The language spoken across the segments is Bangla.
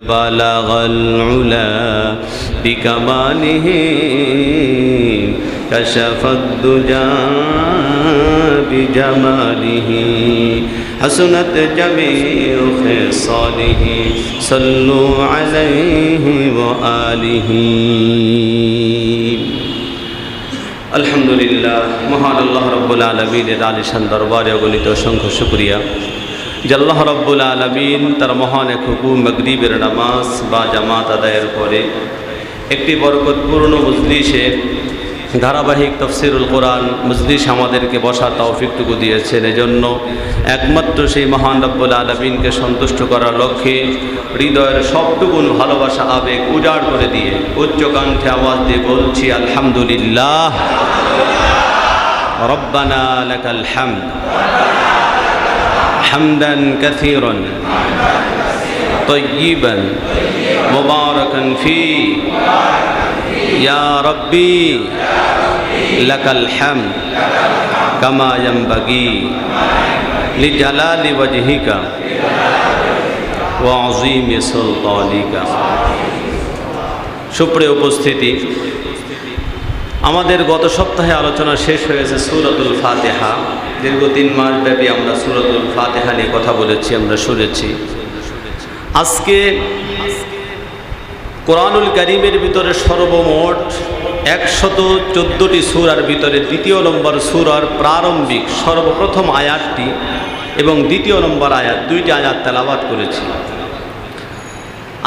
بلغ العلا بكماله كشف الدجى بجماله حسنت جميع خصاله صلوا عليه وآله الحمد لله মহান আল্লাহ রব্বুল আলামিনের আলিশান দরবারে অগণিত অসংখ্য শুকরিয়া যে আল্লাহ রব্বুল আলামিন তার মহান এক হুকুম মাগরিবের নামাজ বা জামাত আদায়ের পরে একটি বরকতপূর্ণ মজলিসে ধারাবাহিক তাফসীরুল কোরআন মজলিস আমাদেরকে বসার তৌফিকটুকু দিয়েছেন। এজন্য একমাত্র সেই মহান রব্বুল আলামিনকে সন্তুষ্ট করার লক্ষ্যে হৃদয়ের সবটুকু ভালোবাসা আবেগ উজাড় করে দিয়ে উচ্চ কণ্ঠে আওয়াজ দিয়ে বলছি আলহামদুলিল্লাহ রব্বানা লাকাল হামদ حمدا كثيرا طيبا مباركا فيه يا ربي لك الحمد كما ينبغي لجلال وجهك وعظيم سلطانك। সুপ্রিয় উপস্থিতি, আমাদের গত সপ্তাহে আলোচনা শেষ হয়েছে সূরাতুল ফাতিহা। দীর্ঘ 3 মাস ব্যাপী আমরা সূরাতুল ফাতিহা নিয়ে কথা বলেছি, আমরা শুনেছি। আজকে কোরআনুল কারীমের ভিতরে সর্বমোট 114টি সূরার ভিতরে 2 নম্বর সূরার প্রারম্ভিক সর্বপ্রথম আয়াতটি এবং 2 নম্বর আয়াত, 2টি আয়াত তেলাওয়াত করেছি।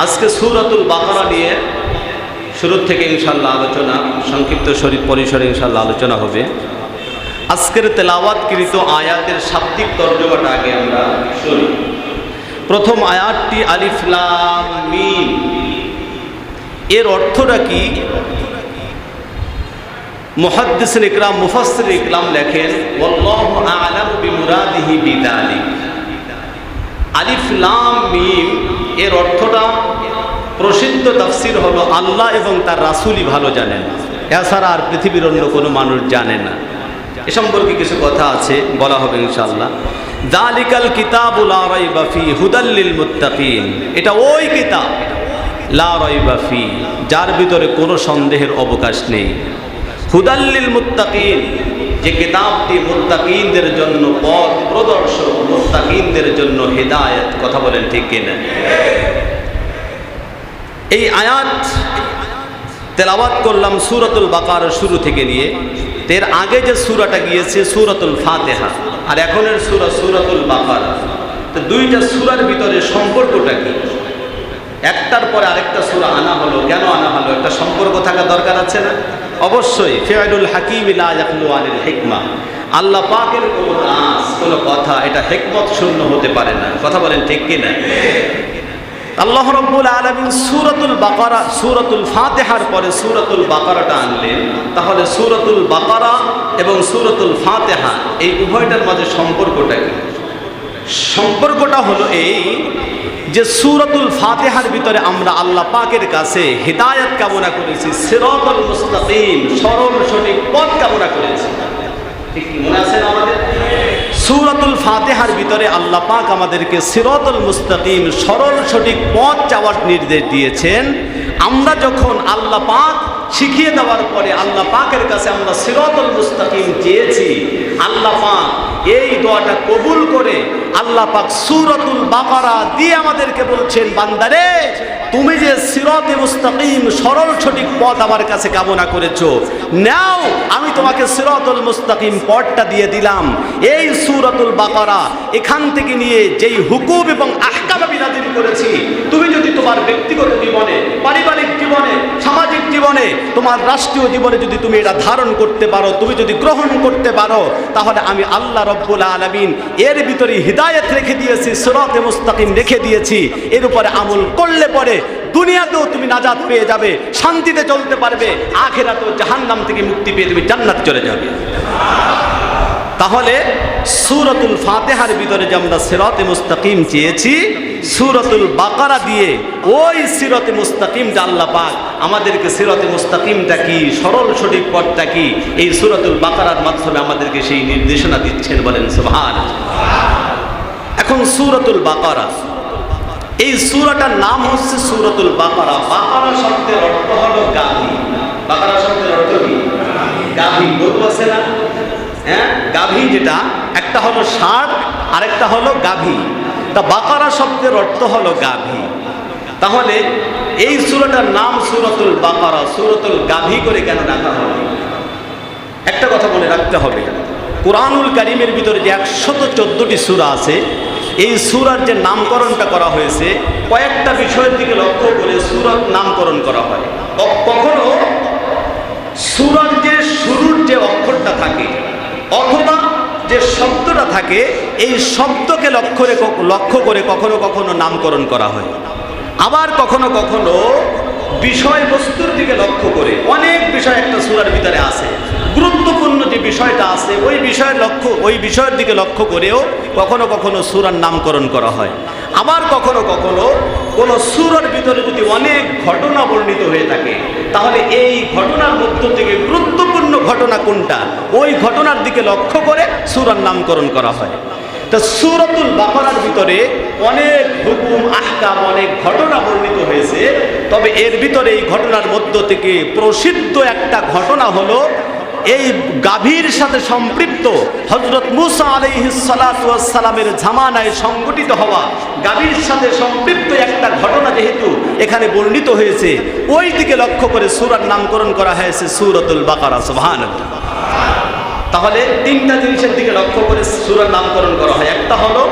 আজকে সূরাতুল বাকারা নিয়ে শুরু থেকে ইনশাআল্লাহ আলোচনা, সংক্ষিপ্ত পরিসরে ইনশাআল্লাহ আলোচনা হবে। আজকের তেলাওয়াতকৃত আয়াতের শাব্দিক তর্জমাটা আগে আমরা শুনি। প্রথম আয়াতটি আলিফ লাম মিম, এর অর্থটা কি? মুহাদ্দিসিন ইকরাম, মুফাসসির ইকরাম লেখেন ওয়াল্লাহু আ'লামু বিমুরাদিহি বিযালিক। আলিফ লাম মিম এর অর্থটা প্রসিদ্ধ তাফসীর হলো আল্লাহ এবং তার রাসূলই ভালো জানেন, এছাড়া আর পৃথিবীর অন্য কোনো মানুষ জানে না। এ সম্পর্কে কিছু কথা আছে, বলা হবে ইনশাআল্লাহ। যালিকাল কিতাবু লা রাইবা ফি হুদাল লিল মুত্তাকিন, এটা ওই কিতাব লা রাইবা ফি, যার ভিতরে কোনো সন্দেহের অবকাশ নেই। হুদাল লিল মুত্তাকিন, যে কিতাবটি মুত্তাকিনদের জন্য পথ প্রদর্শক, মুত্তাকিনদের জন্য হিদায়াত। কথা বলেন ঠিক কিনা? এই আয়াত তেলাওয়াত করলাম সূরাতুল বাকারার শুরু থেকে নিয়ে। এর আগে যে সূরাটা গিয়েছে সূরাতুল ফাতিহা, আর এখনের সূরা সূরাতুল বাকারা। তো 2টা সূরার ভিতরে সম্পর্কটা কি? একটার পরে আরেকটা সূরা আনা হলো, কেন আনা হলো? একটা সম্পর্ক থাকা দরকার আছে না? অবশ্যই। ফিআলুল হাকিম লা ইয়াখলু আনিল হিকমা, আল্লাহ পাকের কোনো কাজ, কোনো কথা এটা হিকমত শূন্য হতে পারে না। কথা বলেন ঠিক কিনা? আল্লাহ রাব্বুল আলামিন সূরাতুল বাকারা, সূরাতুল ফাতিহার পরে সূরাতুল বাকারাটা আনলেন। তাহলে সূরাতুল বাকারা এবং সূরাতুল ফাতিহা এই উভয়টার মাঝে সম্পর্কটা কি? সম্পর্কটা হলো এই যে সূরাতুল ফাতিহার ভিতরে আমরা আল্লাহ পাকের কাছে হিদায়াত কামনা করেছি, সিরাতাল মুস্তাকিম, সরল সঠিক পথ কামনা করেছি। ঠিক কি মনে আছে আমাদের? সূরাতুল ফাতিহার ভিতরে আল্লাহ পাক আমাদেরকে সিরাতাল মুস্তাকিম, সরল সঠিক পথ চাওয়ার নির্দেশ দিয়েছেন। আমরা যখন আল্লাহ পাক শিখিয়ে দেওয়ার পরে আল্লাহ পাকের কাছে আমরা সিরাতাল মুস্তাকিম চেয়েছি, আল্লাহ পাক এই দোয়াটা কবুল করে আল্লাহ পাক সূরাতুল বাকারা দিয়ে আমাদেরকে বলছেন, বান্দারে তুমি যে সিরাতে মুস্তাকিম, সরল সঠিক পথ আমার কাছে কামনা করেছো, নাও আমি তোমাকে সিরাতুল মুস্তাকিম পথটা দিয়ে দিলাম। এই সূরাতুল বাকারা এখান থেকে নিয়ে যেই হুকুম এবং আহকাম আমি নাযিল করেছি, তুমি যদি তোমার ব্যক্তিগত জীবনে, পারিবারিক জীবনে, সামাজিক জীবনে, তোমার রাষ্ট্রীয় জীবনে যদি তুমি এটা ধারণ করতে পারো, তুমি যদি গ্রহণ করতে পারো, তাহলে আমি আল্লাহ রাব্বুল আলামিন এর ভিতরে হিদায়াত রেখে দিয়েছি, সিরাতে মুস্তাকিম রেখে দিয়েছি। এর উপরে আমল করলে পরে দুনিয়াতেও তুমি নাজাত পেয়ে যাবে, শান্তিতে চলতে পারবে, আখিরাতেও জাহান্নাম থেকে মুক্তি পেয়ে তুমি জান্নাতে চলে যাবে। তাহলে সূরাতুল ফাতিহার ভিতরে যে আমরা সিরাতে মুস্তাকিম চেয়েছি, সূরাতুল বাকারা দিয়ে ওই সিরাতে মুস্তাকিমটা আল্লাহ পাক আমাদেরকে, সিরাতে মুস্তাকিমটা কি, সরল সঠিক পথটা কি, এই সূরাতুল বাকারার মাধ্যমে আমাদেরকে সেই নির্দেশনা দিচ্ছেন। বলেন সুবহানাল্লাহ। এখন সূরাতুল বাকারা এই সূরাটার নাম হচ্ছে সূরাতুল বাকারা। বাকারা শব্দের অর্থ হলো গাভী। বাকারা শব্দের অর্থ কি? গাভী। গরু আছে না, হ্যাঁ, গাভী, যেটা একটা হলো ষাঁড় আর একটা হলো গাভী। তা বাকারা শব্দের অর্থ হলো গাভী। তাহলে এই সূরাটার নাম সূরাতুল বাকারা, সূরাতুল গাভী করে কেন রাখা হলো? একটা কথা মনে রাখতে হবে, কুরআনুল কারীমের ভিতরে যে 114টি সূরা আছে, এই সূরার যে নামকরণটা করা হয়েছে কয়েকটা বিষয়ের দিকে লক্ষ্য করে সূরার নামকরণ করা হয়। কখনো সূরার যে শুরুর যে অক্ষরটা থাকে অথবা যে শব্দটা থাকে, এই শব্দকে লক্ষ্য করে কখনো কখনো নামকরণ করা হয়। আবার কখনো কখনো বিষয়বস্তুর দিকে লক্ষ্য করে, অনেক বিষয় একটা সূরার ভিতরে আছে, গুরুত্বপূর্ণ যে বিষয়টা আছে ওই বিষয়ের দিকে লক্ষ্য করেও কখনো কখনো সূরার নামকরণ করা হয়। আবার কখনো কখনো কোনো সূরার ভিতরে যদি অনেক ঘটনা বর্ণিত হয়ে থাকে, তাহলে এই ঘটনার মধ্য থেকে গুরুত্বপূর্ণ ঘটনা কোনটা, ওই ঘটনার দিকে লক্ষ্য করে সূরার নামকরণ করা হয়। তা সূরাতুল বাকারার ভিতরে অনেক হুকুম আহকাম, অনেক ঘটনা বর্ণিত হয়েছে। তবে এর ভিতরে এই ঘটনার মধ্য থেকে প্রসিদ্ধ একটা ঘটনা হলো এই গাভীর সাথে সম্পৃক্ত হযরত মূসা আলাইহিস সালাতু ওয়াস সালামের জামানায় সংঘটিত হওয়া গাভীর সাথে সম্পৃক্ত একটা ঘটনা যেহেতু এখানে বর্ণিত হয়েছে, ওই দিকে লক্ষ্য করে সূরার নামকরণ করা হয়েছে সূরাতুল বাকারা। সুবহানাল্লাহ। তাহলে তিনটা জিনিসের দিকে লক্ষ্য করে সূরার নামকরণ করা হয়। একটা হলো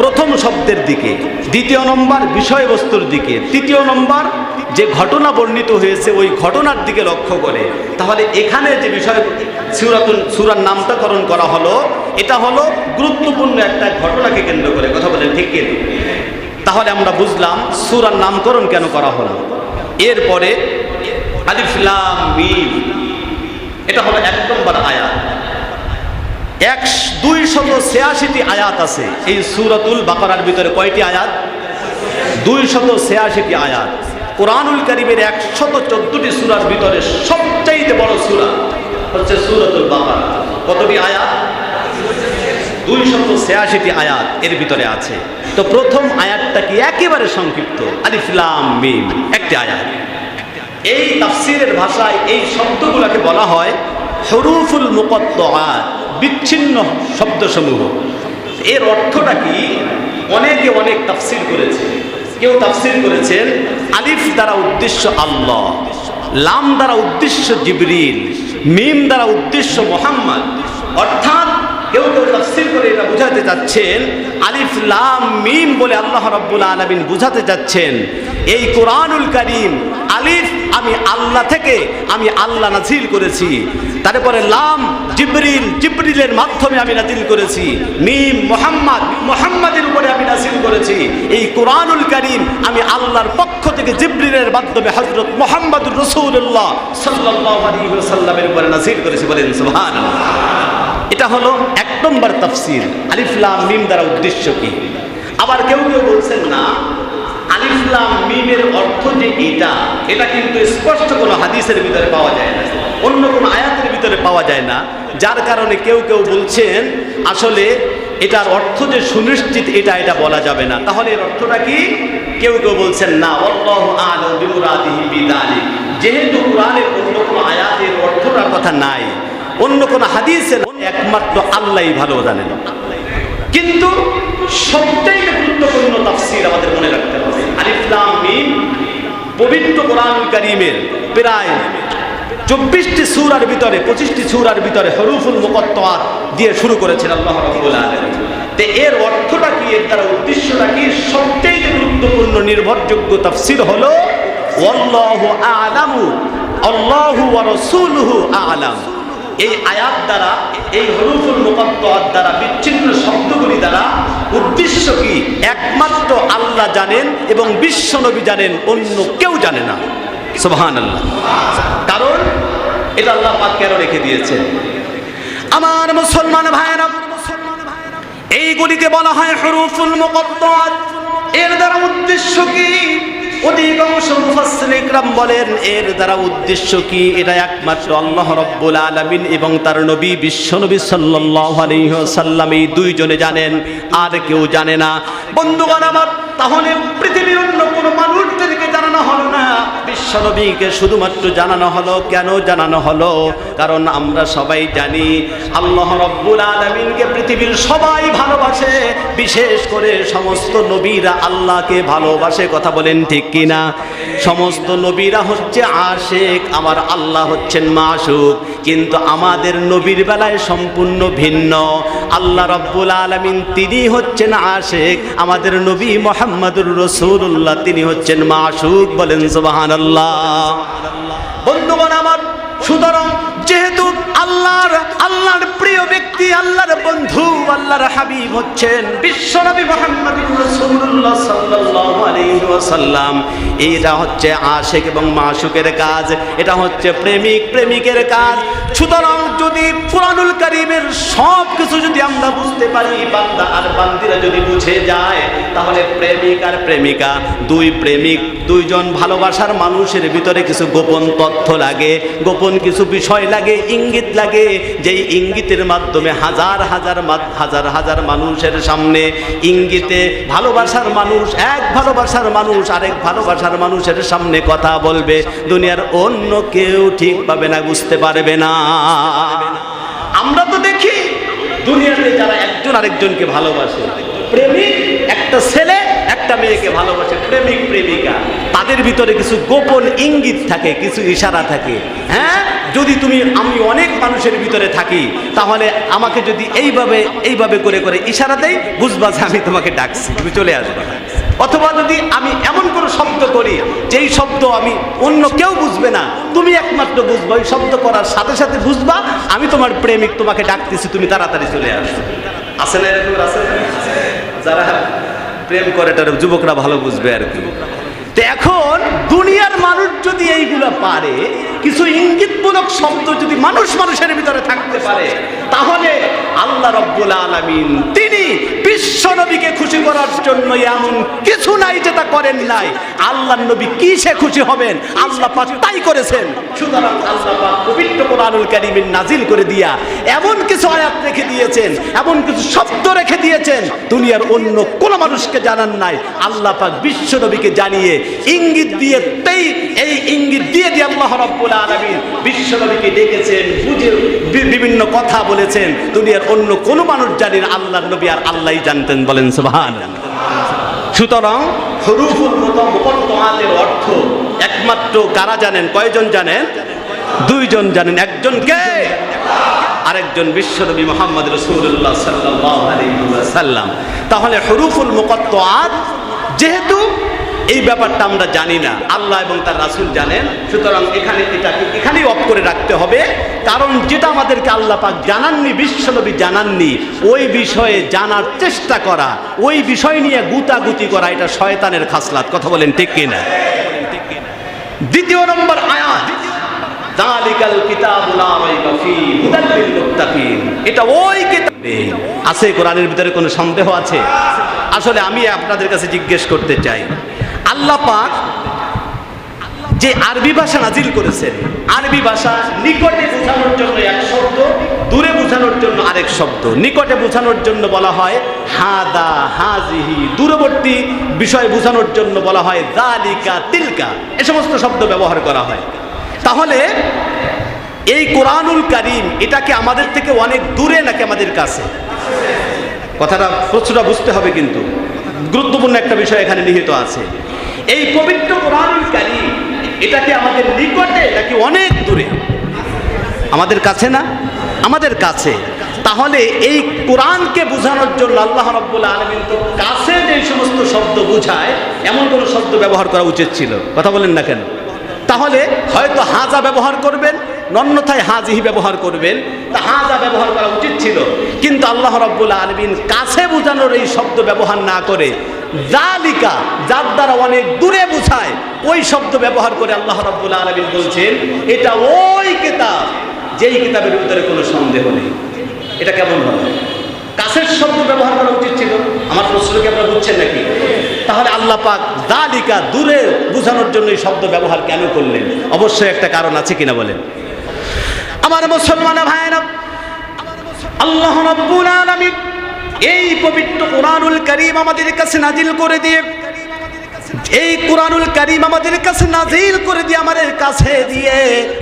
প্রথম শব্দের দিকে, দ্বিতীয় নম্বর বিষয়বস্তুর দিকে, তৃতীয় নম্বর যে ঘটনা বর্ণিত হয়েছে ওই ঘটনার দিকে লক্ষ্য করে। তাহলে এখানে যে বিষয় সূরার নামকরণ করা হলো, এটা হলো গুরুত্বপূর্ণ একটা ঘটনাকে কেন্দ্র করে। কথা বলেন ঠিক কি? তাহলে আমরা বুঝলাম সূরার নামকরণ কেন করা হলো। এরপরে আলিফ লাম মিম, এটা হলো 1 নম্বর আয়াত। 286টি আয়াত আছে এই সূরাতুল বাকারার ভিতরে। কয়টি আয়াত? 286টি আয়াত। কুরআনুল কারীমের 114টি সূরার ভিতরে সবচেয়ে বড় সূরা হচ্ছে সূরাতুল বাকারা। কতটি আয়াত? 286টি আয়াত এর ভিতরে আছে। তো প্রথম আয়াতটা কি? একেবারে সংক্ষিপ্ত, আলিফ লাম মিম, একটি আয়াত। এই তাফসীরের ভাষায় এই শব্দগুলোকে বলা হয় হুরুফুল মুকাত্তাআত, বিচ্ছিন্ন শব্দসমূহ। এর অর্থটা কি? অনেকে অনেক তাফসীর করেছে। কেউ তাফসীর করেছেন আলিফ দ্বারা উদ্দেশ্য আল্লাহ, লাম দ্বারা উদ্দেশ্য জিবরিল, মিম দ্বারা উদ্দেশ্য মুহাম্মদ। অর্থাৎ কেউ কেউ তাফসীর করে এটা বোঝাতে চাচ্ছেন আলিফ লাম মিম বলে আল্লাহ রাব্বুল আলামিন বোঝাতে চাচ্ছেন এই কুরআনুল কারীম আলিফ আমি আল্লাহ থেকে, আমি আল্লাহ নাজিল করেছি। তারপরে লাম জিবরিল, জিবরিলের মাধ্যমে আমি নাজিল করেছি। মিম মুহাম্মদ, মুহাম্মাদের উপরে আমি নাজিল করেছি। এই কুরআনুল কারীম আমি আল্লাহর পক্ষ থেকে জিবরিলের মাধ্যমে হযরত মুহাম্মদুর রাসূলুল্লাহ সাল্লাল্লাহু আলাইহি ওয়াসাল্লামের উপরে নাজিল করেছি। বলেন সুবহানাল্লাহ। এটা হলো 1 নম্বর তাফসীর, আলিফ লাম মিম দ্বারা উদ্দেশ্য কি। আবার কেউ কেউ বলছেন না, আলিফ লাম মিমের অর্থ যে এটা কিন্তু স্পষ্ট কোনো হাদিসের ভিতরে পাওয়া যায় না, অন্য কোনো আয়াতের ভিতরে পাওয়া যায় না। যার কারণে কেউ কেউ বলছেন আসলে এটার অর্থ যে সুনিশ্চিত এটা বলা যাবে না। তাহলে এর অর্থটা কি? কেউ কেউ বলছেন না, আল্লাহু আ'লামু বিমুরাদিহি বিযালিক। যেহেতু কোরআনের অন্য কোনো আয়াতের অর্থটার কথা নাই, অন্য কোনো হাদিসের, একমাত্র আল্লাহই ভালো জানেন। কিন্তু সবচেয়ে গুরুত্বপূর্ণ তাফসীর আমাদের মনে রাখতে হবে, আলিফ লাম মিম পবিত্র কোরআনুল কারীমের প্রায় 24টি সূরার ভিতরে 25টি সূরার ভিতরে হুরুফুল মুকাত্তাআত দিয়ে শুরু করেছেন আল্লাহ রাব্বুল আলামিন। তে এর অর্থটা কি, এর দ্বারা উদ্দেশ্যটা কি? সবচেয়ে গুরুত্বপূর্ণ নির্ভরযোগ্য তাফসীর হলো ওয়াল্লাহু আ'লামু, আল্লাহু ওয়া রাসূলুহু আ'লাম। এই আয়াত দ্বারা, এই হুরুফুল মুকাত্তাআত দ্বারা, বিচ্ছিন্ন শব্দগুলি দ্বারা উদ্দেশ্য কি একমাত্র আল্লাহ জানেন এবং বিশ্ব নবী জানেন, অন্য কেউ জানে না। সুবহানাল্লাহ। কারণ এটা আল্লাহ পাক কেন রেখে দিয়েছেন? আমার মুসলমান ভাইরা, এইগুলিকে বলা হয় হুরুফুল মুকাত্তাআত। এর দ্বারা উদ্দেশ্য কি? অধিকাংশ মুফাসসির মুফাসসিরিন ইকরাম বলেন এর দ্বারা উদ্দেশ্য কি? এটা একমাত্র আল্লাহ রাব্বুল আলামিন এবং তার নবী বিশ্বনবী সাল্লাল্লাহু আলাইহি ওয়াসাল্লাম এই দুইজনে জানেন, আর কেউ জানে না। বন্ধুগণ আমার, তাহলে পৃথিবীর অন্য কোনো মানুষদেরকে জানানো হলো না, বিশ্বনবীকে শুধুমাত্র জানানো হলো। কেন জানানো হলো? কারণ আমরা সবাই জানি আল্লাহ রাব্বুল আলামিনকে পৃথিবীর সবাই ভালোবাসে, বিশেষ করে সমস্ত নবীরা আল্লাহকে ভালোবাসে। কথা বলেন ঠিক কিনা? সমস্ত নবীরা হচ্ছে আশিক, আমার আল্লাহ হচ্ছেন মাশুক। কিন্তু আমাদের নবীর বেলায় সম্পূর্ণ ভিন্ন। আল্লাহ রাব্বুল আলামিন তিনি হচ্ছেন আশিক, আমাদের নবী মুহাম্মদুর রাসূলুল্লাহ তিনি হচ্ছেন মাশুক। বলেন সুবহানাল্লাহ। বন্ধুগণ আমার, সুতরাং যেহেতু আল্লাহর প্রিয় ব্যক্তি, আল্লাহর বন্ধু, আল্লাহর হাবিব হচ্ছেন বিশ্বনবী মুহাম্মদুর রাসূলুল্লাহ সাল্লাল্লাহু আলাইহি ওয়াসাল্লাম, এটা হচ্ছে আশিক এবং মাশুকের কাজ, এটা হচ্ছে প্রেমিক প্রেমিকের কাজ। সুতরাং যদি কুরআনুল কারীমের সব কিছু যদি আমরা বুঝতে পারি, বান্দা আর বান্দিরা যদি বুঝে যায়, তাহলে প্রেমিক আর প্রেমিকা, দুই প্রেমিক, দুইজন ভালোবাসার মানুষের ভিতরে কিছু গোপন তথ্য লাগে, গোপন কিছু বিষয় লাগে, ইঙ্গিত লাগে, যেই ইঙ্গিতের মাধ্যমে হাজার হাজার মানুষের সামনে ইঙ্গিতে ভালোবাসার মানুষ, এক ভালোবাসার মানুষ আরেক ভালোবাসার মানুষের সামনে কথা বলবে, দুনিয়ার অন্য কেউ ঠিকভাবে না, বুঝতে পারবে না। আমরা তো দেখি দুনিয়াতে যারা একজন আরেকজনকে ভালোবাসে, প্রেমিক একটা ছেলে একটা মেয়েকে ভালোবাসে, প্রেমিক প্রেমিকা, তাদের ভিতরে কিছু গোপন ইঙ্গিত থাকে, কিছু ইশারা থাকে। হ্যাঁ, যদি আমি অনেক মানুষের ভিতরে থাকি, তাহলে আমাকে যদি এইভাবে করে ইশারা দেয়, বুঝবা যে আমি তোমাকে ডাকছি, তুমি চলে আসবে। অথবা যদি আমি এমন কোনো শব্দ করি যেই শব্দ আমি অন্য কেউ বুঝবে না, তুমি একমাত্র বুঝবা, ওই শব্দ করার সাথে সাথে বুঝবা আমি তোমার প্রেমিক, তোমাকে ডাকতেছি, তুমি তাড়াতাড়ি চলে আসো। আছে না এরকম? আছে। যারা প্রেম করে তারা যুবকরা ভালো বুঝবে আর কি। তো এখন দুনিয়ার মানুষ যদি এইগুলো পারে, কিছু ইঙ্গিতমূলক শব্দ যদি মানুষের ভিতরে থাকতে পারে, তাহলে আল্লাহ রাব্বুল আলামিন তিনি বিশ্ব নবীকে খুশি করার জন্য এমন কিছু নাই যেটা করেন নাই। আল্লাহর নবী কিসে খুশি হবেন, আল্লাহ পাক তাই করেছেন। সুতরাং আল্লাহ পাক পবিত্র কোরআনুল কারীমে নাজিল করে দিয়া এমন কিছু আয়াত রেখে দিয়েছেন, এমন কিছু শব্দ রেখে দিয়েছেন, দুনিয়ার অন্য কোন মানুষকে জানান নাই। আল্লাহ পাক বিশ্ব নবীকে জানিয়ে ইঙ্গিত দিয়ে, এই ইঙ্গিত দিয়ে আল্লাহ রাব্বুল আলামিন বিশ্ব নবীকে ডেকেছেন, বুঝে বিভিন্ন কথা বলেছেন, দুনিয়ার অন্য কোন মানুষ জানে না, আল্লাহর নবী আর আল্লাহই জানতেন। বলেন সুবহানাল্লাহ। সুতরাং হুরুফুল মুকাত্তাআতের অর্থ একমাত্র কারা জানেন? কয়জন জানেন? দুইজন জানেন। একজন কে? আরেকজন বিশ্বনবী মুহাম্মদ রাসূলুল্লাহ সাল্লাল্লাহু আলাইহি ওয়াসাল্লাম। তাহলে হুরুফুল মুকাত্তাআত যেহেতু এই ব্যাপারটা আমরা জানি না, আল্লাহ এবং তার রাসূল জানেন, সুতরাং এখানেই অফ করে রাখতে হবে। কারণ যেটা আমাদেরকে আল্লাহ পাক জানাননি, বিশ্বনবী জানাননি, ওই বিষয়ে জানার চেষ্টা করা, ওই বিষয় নিয়ে গুতাগুতি করা, এটা শয়তানের খাসলাত। কথা বলেন ঠিক কিনা? দ্বিতীয় নম্বর আয়াত, যালিকাল কিতাবু লা রাইবা ফীহি হুদাল লিল মুত্তাকিন। এটা ওই কিতাব আছে। কোরআনের ভিতরে কোনো সন্দেহ আছে? আসলে আমি আপনাদের কাছে জিজ্ঞেস করতে চাই, আল্লাহ পাক যে আরবি ভাষা নাজিল করেছেন, আরবি ভাষা নিকটে বোঝানোর জন্য এক শব্দ, দূরে বোঝানোর জন্য আরেক শব্দ। নিকটে বোঝানোর জন্য বলা হয় হাদা, হাজিহি, দূরবর্তী বিষয় বোঝানোর জন্য বলা হয় যালিকা, তিলকা, এই সমস্ত শব্দ ব্যবহার করা হয়। তাহলে এই কোরআনুল কারীম এটা কি আমাদের থেকে অনেক দূরে নাকি আমাদের কাছে? কথাটা প্রশ্নটা বুঝতে হবে, কিন্তু গুরুত্বপূর্ণ একটা বিষয় এখানে নিহিত আছে। এই পবিত্র কোরআনুল কারীম এটা কি আমাদের নিকটে নাকি অনেক দূরে? আমাদের কাছে না? আমাদের কাছে। তাহলে এই কোরআনকে বোঝানোর জন্য আল্লাহ রাব্বুল আলামিন তো কাছে যে সমস্ত শব্দ বোঝায় এমন কোনো শব্দ ব্যবহার করা উচিত ছিল। কথা বলেন না কেন? তাহলে হয়তো হাজা ব্যবহার করবেন, অন্যথায় হাজিহি ব্যবহার করবেন, তা হাজা ব্যবহার করা উচিত ছিল। কিন্তু আল্লাহ রাব্বুল আলামিন কাছে বোঝানোর এই শব্দ ব্যবহার না করে যালিকা, যার দ্বারা অনেক দূরে বোঝায়, ওই শব্দ ব্যবহার করে আল্লাহ রাব্বুল আলামিন বলছেন এটা ওই কিতাব যেই কিতাবের ভিতরে কোনো সন্দেহ নেই। এটা কেমন হবে? কাছের শব্দ ব্যবহার করা উচিত ছিল। আমার প্রশ্নকে আপনারা বুঝছেন নাকি? তাহলে আল্লাহ পাক যালিকা দূরে বোঝানোর জন্য এই শব্দ ব্যবহার কেন করলেন? অবশ্যই একটা কারণ আছে কিনা বলেন। আমার মুসলমান ভাইরা, আল্লাহ রাব্বুল আলামিন এই পবিত্র কোরআনুল কারীম আমাদের কাছে নাজিল করে দিয়ে, এই কোরআনুল কারীম আমাদের কাছে নাজিল করে দিয়ে, আমাদের কাছে দিয়ে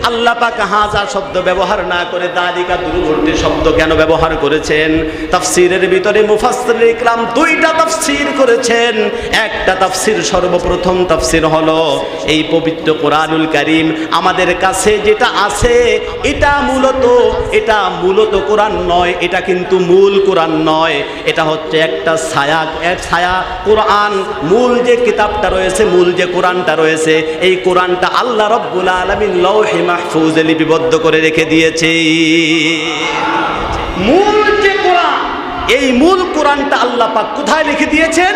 আল্লাহ পাক হাজা শব্দ ব্যবহার না করে যালিকা দূরবর্তী শব্দ কেন ব্যবহার করেছেন? তাফসীরের ভিতরে মুফাসসির ইকরাম দুইটা তাফসীর করেছেন। একটা তাফসীর, সর্বপ্রথম তাফসীর হলো এই পবিত্র কোরআনুল কারীম আমাদের কাছে যেটা আছে এটা মূলত কোরআন নয়, এটা কিন্তু মূল কোরআন নয়, এটা হচ্ছে একটা ছায়া কোরআন। মূল যে কিতাবটা রয়েছে, মূল যে কোরআনটা রয়েছে, এই কোরআনটা আল্লাহ রাব্বুল আলামিন লৌহে মাহফুজে লিপিবদ্ধ করে রেখে দিয়েছে। মূল যে কোরআন, এই মূল কোরআনটা আল্লাহ পাক কোথায় লিখে দিয়েছেন?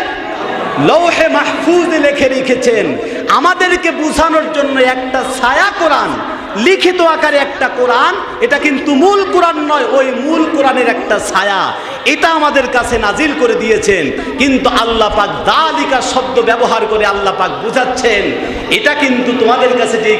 লৌহে মাহফুজে লিখে রেখেছেন। আমাদেরকে বোঝানোর জন্য একটা ছায়া কোরআন, লিখিত আকারে একটা কোরআন, এটা কিন্তু মূল কোরআন নয়, ওই মূল কোরআনের একটা ছায়া, এটা আমাদের কাছে নাজিল করে দিয়েছেন। কিন্তু আল্লাহ পাক যালিকা শব্দ ব্যবহার করে আল্লাহ পাক বুঝাচ্ছেন এটা কিন্তু তোমাদের কাছে যে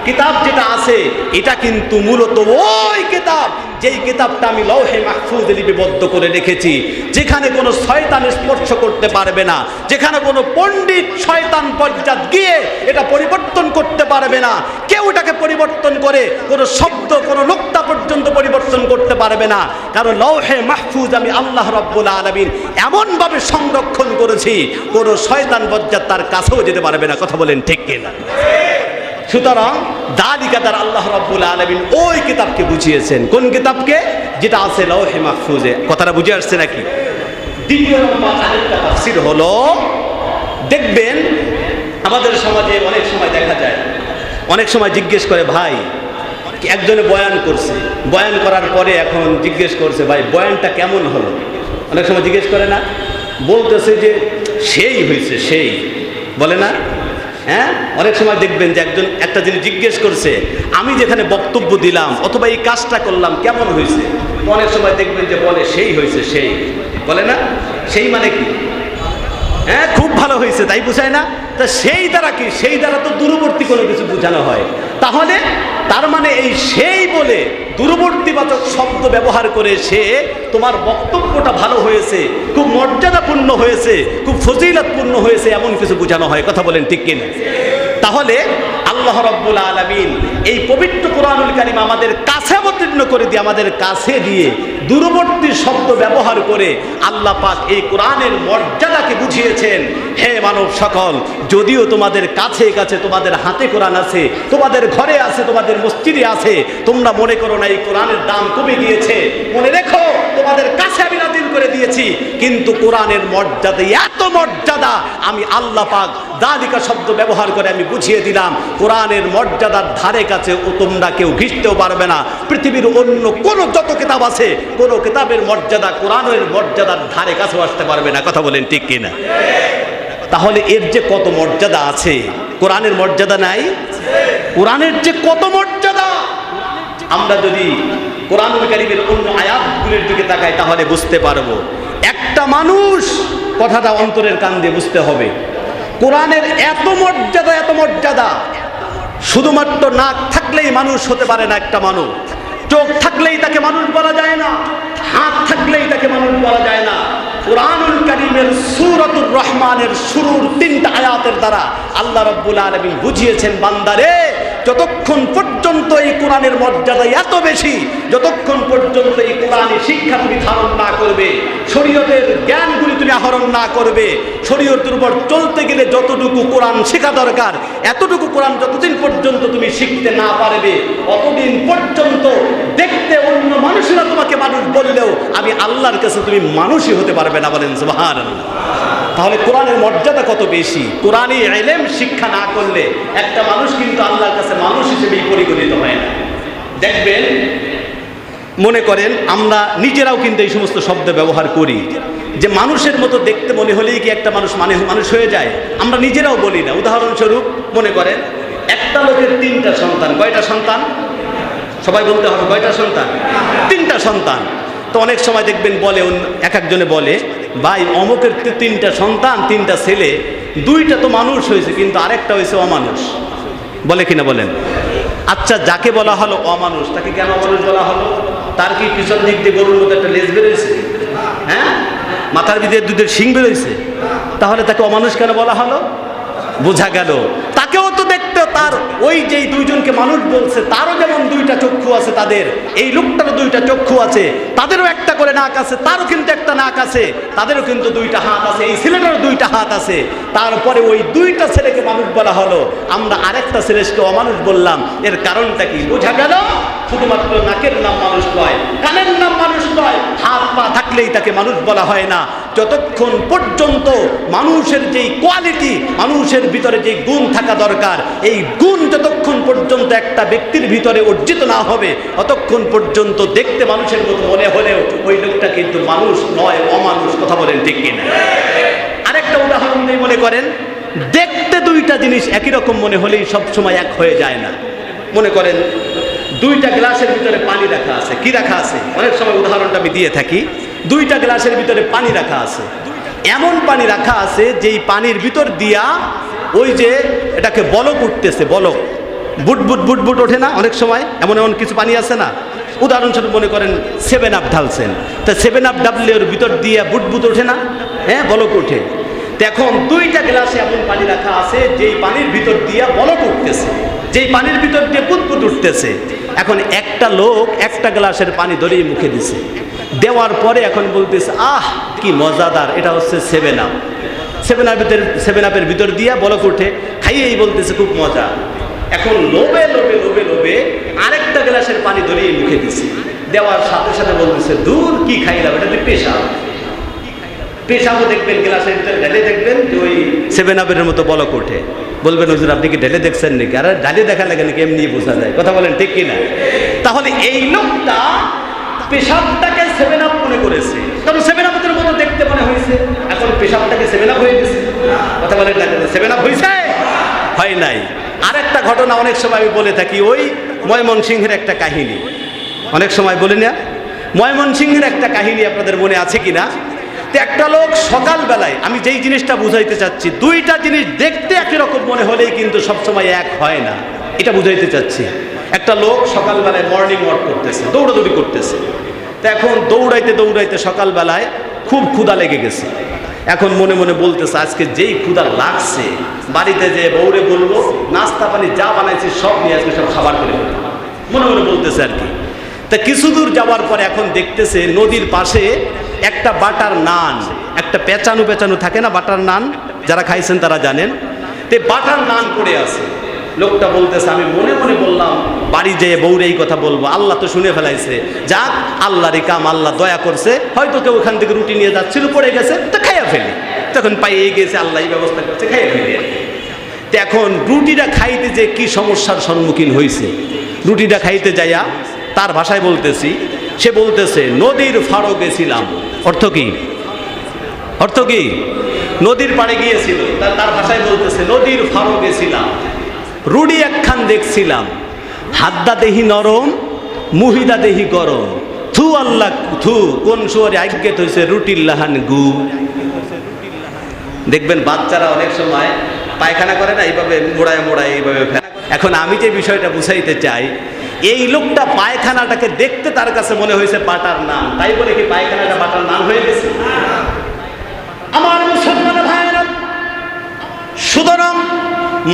কিতাব যেটা আছে এটা কিন্তু মূলত ওই কিতাব, যেই কিতাবটা আমি লৌহে মাহফুজে লিপিবদ্ধ করে রেখেছি, যেখানে কোনো শয়তান স্পর্শ করতে পারবে না, যেখানে কোনো পণ্ডিত শয়তান পর্যাত গিয়ে এটা পরিবর্তন করতে পারবে না, কেউ এটাকে পরিবর্তন করে কোনো শব্দ, কোনো নোক্তা পর্যন্ত পরিবর্তন করতে পারবে না। কারণ লৌহে মাহফুজ আমি আল্লাহ রাব্বুল আলামিন এমনভাবে সংরক্ষণ করেছি, কোনো শয়তান পর্যাত তার কাছেও যেতে পারবে না। কথা বলেন ঠিক কিনা? সুতরাং যালিকা দ্বারা আল্লাহ রাব্বুল আলামিন ওই কিতাবকে বুঝিয়েছেন। কোন কিতাবকে? যেটা আছে লৌহে মাহফুজে। কথাটা বুঝে আসছে নাকি? দ্বিতীয় নম্বর আরেকটা তাফসীর হলো, দেখবেন আমাদের সমাজে অনেক সময় দেখা যায়, অনেক সময় জিজ্ঞেস করে, ভাই একজনে বয়ান করছে, বয়ান করার পরে এখন জিজ্ঞেস করছে, ভাই বয়ানটা কেমন হলো? অনেক সময় জিজ্ঞেস করে না, বলতেছে যে সেই হয়েছে, সেই বলে না। হ্যাঁ, অনেক সময় দেখবেন যে একজন একটা জিনিস জিজ্ঞেস করছে, আমি যেখানে বক্তব্য দিলাম অথবা এই কাজটা করলাম কেমন হয়েছে, অনেক সময় দেখবেন যে বলে সেই হয়েছে, সেই বলে না। সেই মানে কি? হ্যাঁ, খুব ভালো হয়েছে তাই বুঝায় না? তা সেই দ্বারা কি? সেই দ্বারা তো দূরবর্তী কোনো কিছু বোঝানো হয়। তাহলে তার মানে এই সেই বলে দূরবর্তীবাচক শব্দ ব্যবহার করে সে তোমার বক্তব্যটা ভালো হয়েছে, খুব মর্যাদাপূর্ণ হয়েছে, খুব ফজিলতপূর্ণ হয়েছে, এমন কিছু বোঝানো হয়। কথা বলেন ঠিক কিনা? তাহলে আল্লাহ রাব্বুল আলামিন এই পবিত্র কোরআনুল কারীম আমাদের কাছে অবতীর্ণ করে দিয়ে, আমাদের কাছে দিয়ে দূরবর্তী শব্দ ব্যবহার করে আল্লাহ পাক এই কোরআনের মর্যাদাকে বুঝিয়েছেন। হে মানব সকল, যদিও তোমাদের কাছে কাছে তোমাদের হাতে কোরআন আছে, তোমাদের ঘরে আছে, তোমাদের মসজিদে আছে, তোমরা মনে করো না এই কোরআনের দাম কমে গিয়েছে। মনে রেখো, তোমাদের কাছে আমি নাযিল করে দিয়েছি, কিন্তু কোরআনের মর্যাদা, এত মর্যাদা আমি আল্লাহ পাক যালিকা শব্দ ব্যবহার করে আমি বুঝিয়ে দিলাম। কোরআনের মর্যাদার ধারে কাছে ও তোমরা কেউ ঘিসতেও পারবে না। পৃথিবীর অন্য কোনো যত কিতাব আছে, কোনো কিতাবের মর্যাদা কোরআনের মর্যাদার ধারে কাছেও আসতে পারবে না। কথা বলেন ঠিক কিনা? তাহলে এর যে কত মর্যাদা আছে, কোরআনের মর্যাদা নাই? কোরআনের যে কত মর্যাদা, আমরা যদি কোরআনুল কারীমের অন্য আয়াতগুলোর দিকে তাকাই তাহলে বুঝতে পারবো। একটা মানুষ, কথাটা অন্তরের কান দিয়ে বুঝতে হবে, কোরআনের এত মর্যাদা, এত মর্যাদা। শুধুমাত্র নাক থাকলেই মানুষ হতে পারে না একটা মানুষ, চোখ থাকলেই তাকে মানুষ বলা যায় না, হাত থাকলেই তাকে মানুষ বলা যায় না। কোরআনুল কারীমের সূরাতুর রহমানের শুরুর 3টা আয়াতের দ্বারা আল্লাহ রাব্বুল আলামিন বুঝিয়েছেন, বান্দারে যতক্ষণ পর্যন্ত এই কোরআনের মর্যাদা এত বেশি, যতক্ষণ পর্যন্ত এই কোরআনী শিক্ষা তুমি ধারণ না করবে, শরীয়তের জ্ঞানগুলি তুমি আহরণ না করবে, শরীয়তের উপর চলতে গেলে যতটুকু কোরআন শেখা দরকার এতটুকু কোরআন যতদিন পর্যন্ত তুমি শিখতে না পারবে, অতদিন পর্যন্ত দেখতে অন্য মানুষেরা তোমাকে মানুষ বললেও আমি আল্লাহর কাছে তুমি মানুষই হতে পারবে না। বলেন সুবহানাল্লাহ। তাহলে কোরআনের মর্যাদা কত বেশি। কোরআনী ইলম শিক্ষা না করলে একটা মানুষ কিন্তু আল্লাহর কাছে মানুষ হিসেবেই পরিগণিত হয় না। দেখবেন, মনে করেন আমরা নিজেরাও কিন্তু এই সমস্ত শব্দ ব্যবহার করি, যে মানুষের মতো দেখতে মনে হলেই কি একটা মানুষ মানুষ হয়ে যায়? আমরা নিজেরাও বলি না। উদাহরণস্বরূপ মনে করেন একটা লোকের 3টা সন্তান। কয়টা সন্তান? সবাই বলতে হবে, কয়টা সন্তান? 3টা সন্তান। তো অনেক সময় দেখবেন বলে এক একজনে বলে, ভাই অমুকের 3টা সন্তান 3টা ছেলে, 2টা তো মানুষ হয়েছে কিন্তু আরেকটা হয়েছে অমানুষ, বলে কিনা বলেন? আচ্ছা, যাকে বলা হলো অমানুষ তাকে কেন অমানুষ বলা হলো? তার কি পিছন দিক দিয়ে গরুর মতো একটা লেজ বেরোয়েছে? হ্যাঁ, মাথার ভিতরে দুধের শিং বেরোয়েছে, তাহলে তাকে অমানুষ কেন বলা হলো? বোঝা গেল তাকেও তো দেখতে, তার ওই যেই 2জনকে মানুষ বলছে তারও যেমন 2টা চক্ষু আছে, তাদের এই লোকটারও 2টা চক্ষু আছে, তাদেরও একটা করে নাক আছে, তারও কিন্তু একটা নাক আছে, তাদেরও কিন্তু 2টা হাত আছে, এই ছেলেটারও 2টা হাত আছে। তারপরে ওই 2টা ছেলেকে মানুষ বলা হলো, আমরা আরেকটা ছেলেকে অমানুষ বললাম। এর কারণটা কি? বোঝা গেল শুধুমাত্র নাকের নাম মানুষ নয়, কানের নাম মানুষ নয়, হাত পা থাকলেই তাকে মানুষ বলা হয় না। যতক্ষণ পর্যন্ত মানুষের যেই কোয়ালিটি, মানুষের ভিতরে যেই গুণ থাকা দরকার, এই গুণ যতক্ষণ পর্যন্ত একটা ব্যক্তির ভিতরে অর্জিত না হবে, ততক্ষণ পর্যন্ত দেখতে মানুষের মতো মনে হলেও ওই লোকটা কিন্তু মানুষ নয়, অমানুষ। কথা বলেন ঠিক কিনা? আরেকটা উদাহরণ দিয়ে মনে করেন, দেখতে 2টা জিনিস একই রকম মনে হলেই সবসময় এক হয়ে যায় না। মনে করেন 2টা গ্লাসের ভিতরে পানি রাখা আছে। কি রাখা আছে? অনেক সময় উদাহরণটা আমি দিয়ে থাকি। 2টা গ্লাসের ভিতরে পানি রাখা আছে, এমন পানি রাখা আছে যেই পানির ভিতর দিয়া ওই যে এটাকে বলক উঠতেছে, বলক বুট বুট বুট বুট ওঠে না অনেক সময়? এমন এমন কিছু পানি আছে না? উদাহরণস্বরূপ মনে করেন 7 আপ ঢালছেন, তা 7 আপ ডাবলের ভিতর দিয়ে বুট বুট ওঠে না? হ্যাঁ, বলক ওঠে। তো এখন 2টা গ্লাসে এমন পানি রাখা আছে যেই পানির ভিতর দিয়া বলক উঠতেছে, যেই পানির ভিতর দিয়ে বুট বুট উঠতেছে। এখন একটা লোক একটা গ্লাসের পানি ধরেই মুখে দিছে, দেওয়ার পরে এখন বলতেছে, আহ কি মজাদার, এটা হচ্ছে 7 আপ। 7 আপের ভিতর দিয়া বলক উঠে, খাইয়েই বলতেছে খুব মজা। এখন লোভে লোভে লোভে লোভে আরেকটা গ্লাসের পানি ধরেই মুখে দিছে, দেওয়ার সাথে সাথে বলতেছে, দূর কি খাইলাম, এটা তো পেশাব। পেশাবও দেখবেন গ্লাসের ভিতরে ঢেলে দেখবেন যে ওই 7 আপের মতো বলক ওঠে। বলবেন হুজুর আপনি কি ঢেলে দেখছেন নাকি? আরে ঢালে দেখা লাগে নাকি, এমনি বোঝা যায়। কথা বলেন ঠিক কিনা? তাহলে এই লোকটা পেশাবটাকে 7 আপ মনে করেছে, কারণ 7 আপের মতো দেখতে মনে হয়েছে। এখন পেশাবটাকে 7 আপ হয়ে গেছে। কথা বলেন না, 7 আপ হয়েছে? হয় নাই। আরেকটা ঘটনা অনেক সময় আমি বলে থাকি, ওই ময়মনসিংহের একটা কাহিনী অনেক সময় বলি না? ময়মনসিংহের একটা কাহিনী আপনাদের মনে আছে কিনা? তো একটা লোক সকালবেলায়, আমি যেই জিনিসটা বুঝাইতে চাচ্ছি, 2টা জিনিস দেখতে একই রকম মনে হলেই কিন্তু সবসময় এক হয় না, এটা বুঝাইতে চাচ্ছি। একটা লোক সকালবেলায় মর্নিং ওয়াক করতেছে, দৌড়াদৌড়ি করতেছে। তো এখন দৌড়াইতে দৌড়াইতে সকালবেলায় খুব ক্ষুধা লেগে গেছে। এখন মনে মনে বলতেছে, আজকে যেই ক্ষুধা লাগছে, বাড়িতে যে বউরে বলবো নাস্তা পানি যা বানাইছি সব নিয়ে আজকে সব খাবার করে ফেলবো, মনে মনে বলতেছে আর কি। তা কিছু দূর যাওয়ার পরে এখন দেখতেছে নদীর পাশে একটা বাটার নান, একটা পেঁচানো পেঁচানো থাকে না বাটার নান, যারা খাইছেন তারা জানেন। তে বাটার নান পড়ে আছে। লোকটা বলতেছে, আমি মনে মনে বললাম বাড়ি যেয়ে বউরে এই কথা বলবো, আল্লাহ তো শুনে ফেলাইছে, যাক আল্লাহরই কাম, আল্লাহ দয়া করছে, হয়তো কেউ ওখান থেকে রুটি নিয়ে যাচ্ছিল, পড়ে গেছে, তো খাইয়া ফেলি। তখন পাইয়ে গেছে, আল্লাহ ব্যবস্থা করছে, খাইয়া ফেলি। তো এখন রুটিটা খাইতে যে কি সমস্যার সম্মুখীন হয়েছে, রুটিটা খাইতে যাইয়া তার ভাষায় বলতেছি, সে বলতেছে নদীর ফাড়ো গেছিলাম। অর্থ কি? অর্থ কি? নদীর পাড়ে গিয়েছিল, তার ভাষায় বলতেছে নদীর ফাড়ো গেছিলাম, রুটি একখান দেখছিলাম, হাদ্দা দেহি নরম, মুহিদা দেহি গরম, থু আল্লাহ থু, কোন সুয়ারে আজ্ঞাত হয়েছে রুটির লাহান গু। দেখবেন বাচ্চারা অনেক সময় পায়খানা করে না, এইভাবে মোড়ায় মোড়ায় এইভাবে। এখন আমি যে বিষয়টা বুঝাইতে চাই, এই লোকটা পায়খানাটাকে দেখতে তার কাছে মনে হয়েছে বাটার নান, তাই বলে কি পায়খানাটা বাটার নান হয়ে গেছে? আমার মুসলমান ভাইরা, সুতরাং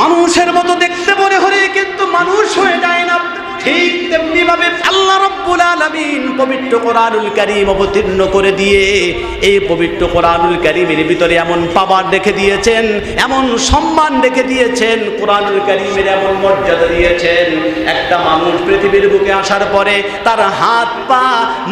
মানুষের মতো দেখতে মনে হলে কিন্তু মানুষ হয়ে যায় না। ঠিক তেমনি ভাবে আল্লাহ রাব্বুল আলামিন পবিত্র কোরআনুল কারীম অবতীর্ণ করে দিয়ে এই পবিত্র কোরআনুল কারীমের ভিতরে এমন পাওয়ার রেখে দিয়েছেন, এমন সম্মান রেখে দিয়েছেন, কোরআনুল কারীমের এমন মর্যাদা দিয়েছেন। একটা মানুষ পৃথিবীর বুকে আসার পরে তার হাত পা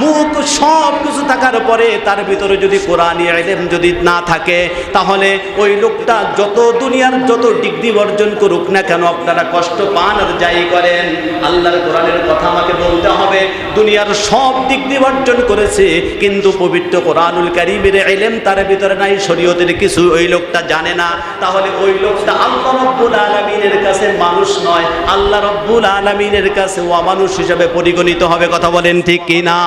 মুখ সব কিছু থাকার পরে তার ভিতরে যদি কোরআনী ইলম যদি না থাকে, তাহলে ওই লোকটা যত দুনিয়ার যত ডিগ্রি অর্জন করুক না কেন, আপনারা কষ্ট পান আর যাই করেন, আল্লাহর কোরআনের কথা আমাকে বলতে হবে। দুনিয়ার সব ডিগ্রি অর্জন করেছে কিন্তু পবিত্র কোরআনুল কারীমের ইলম তার ভিতরে নাই, শরীয়তের কিছু ওই লোকটা জানে না, তাহলে ওই লোকটা আল্লাহ রাব্বুল আলামিনের কাছে মানুষ নয়, আল্লাহ রাব্বুল আলামিনের কাছে অমানুষ হিসেবে পরিগণিত হবে। কথা বলেন ঠিক কিনা?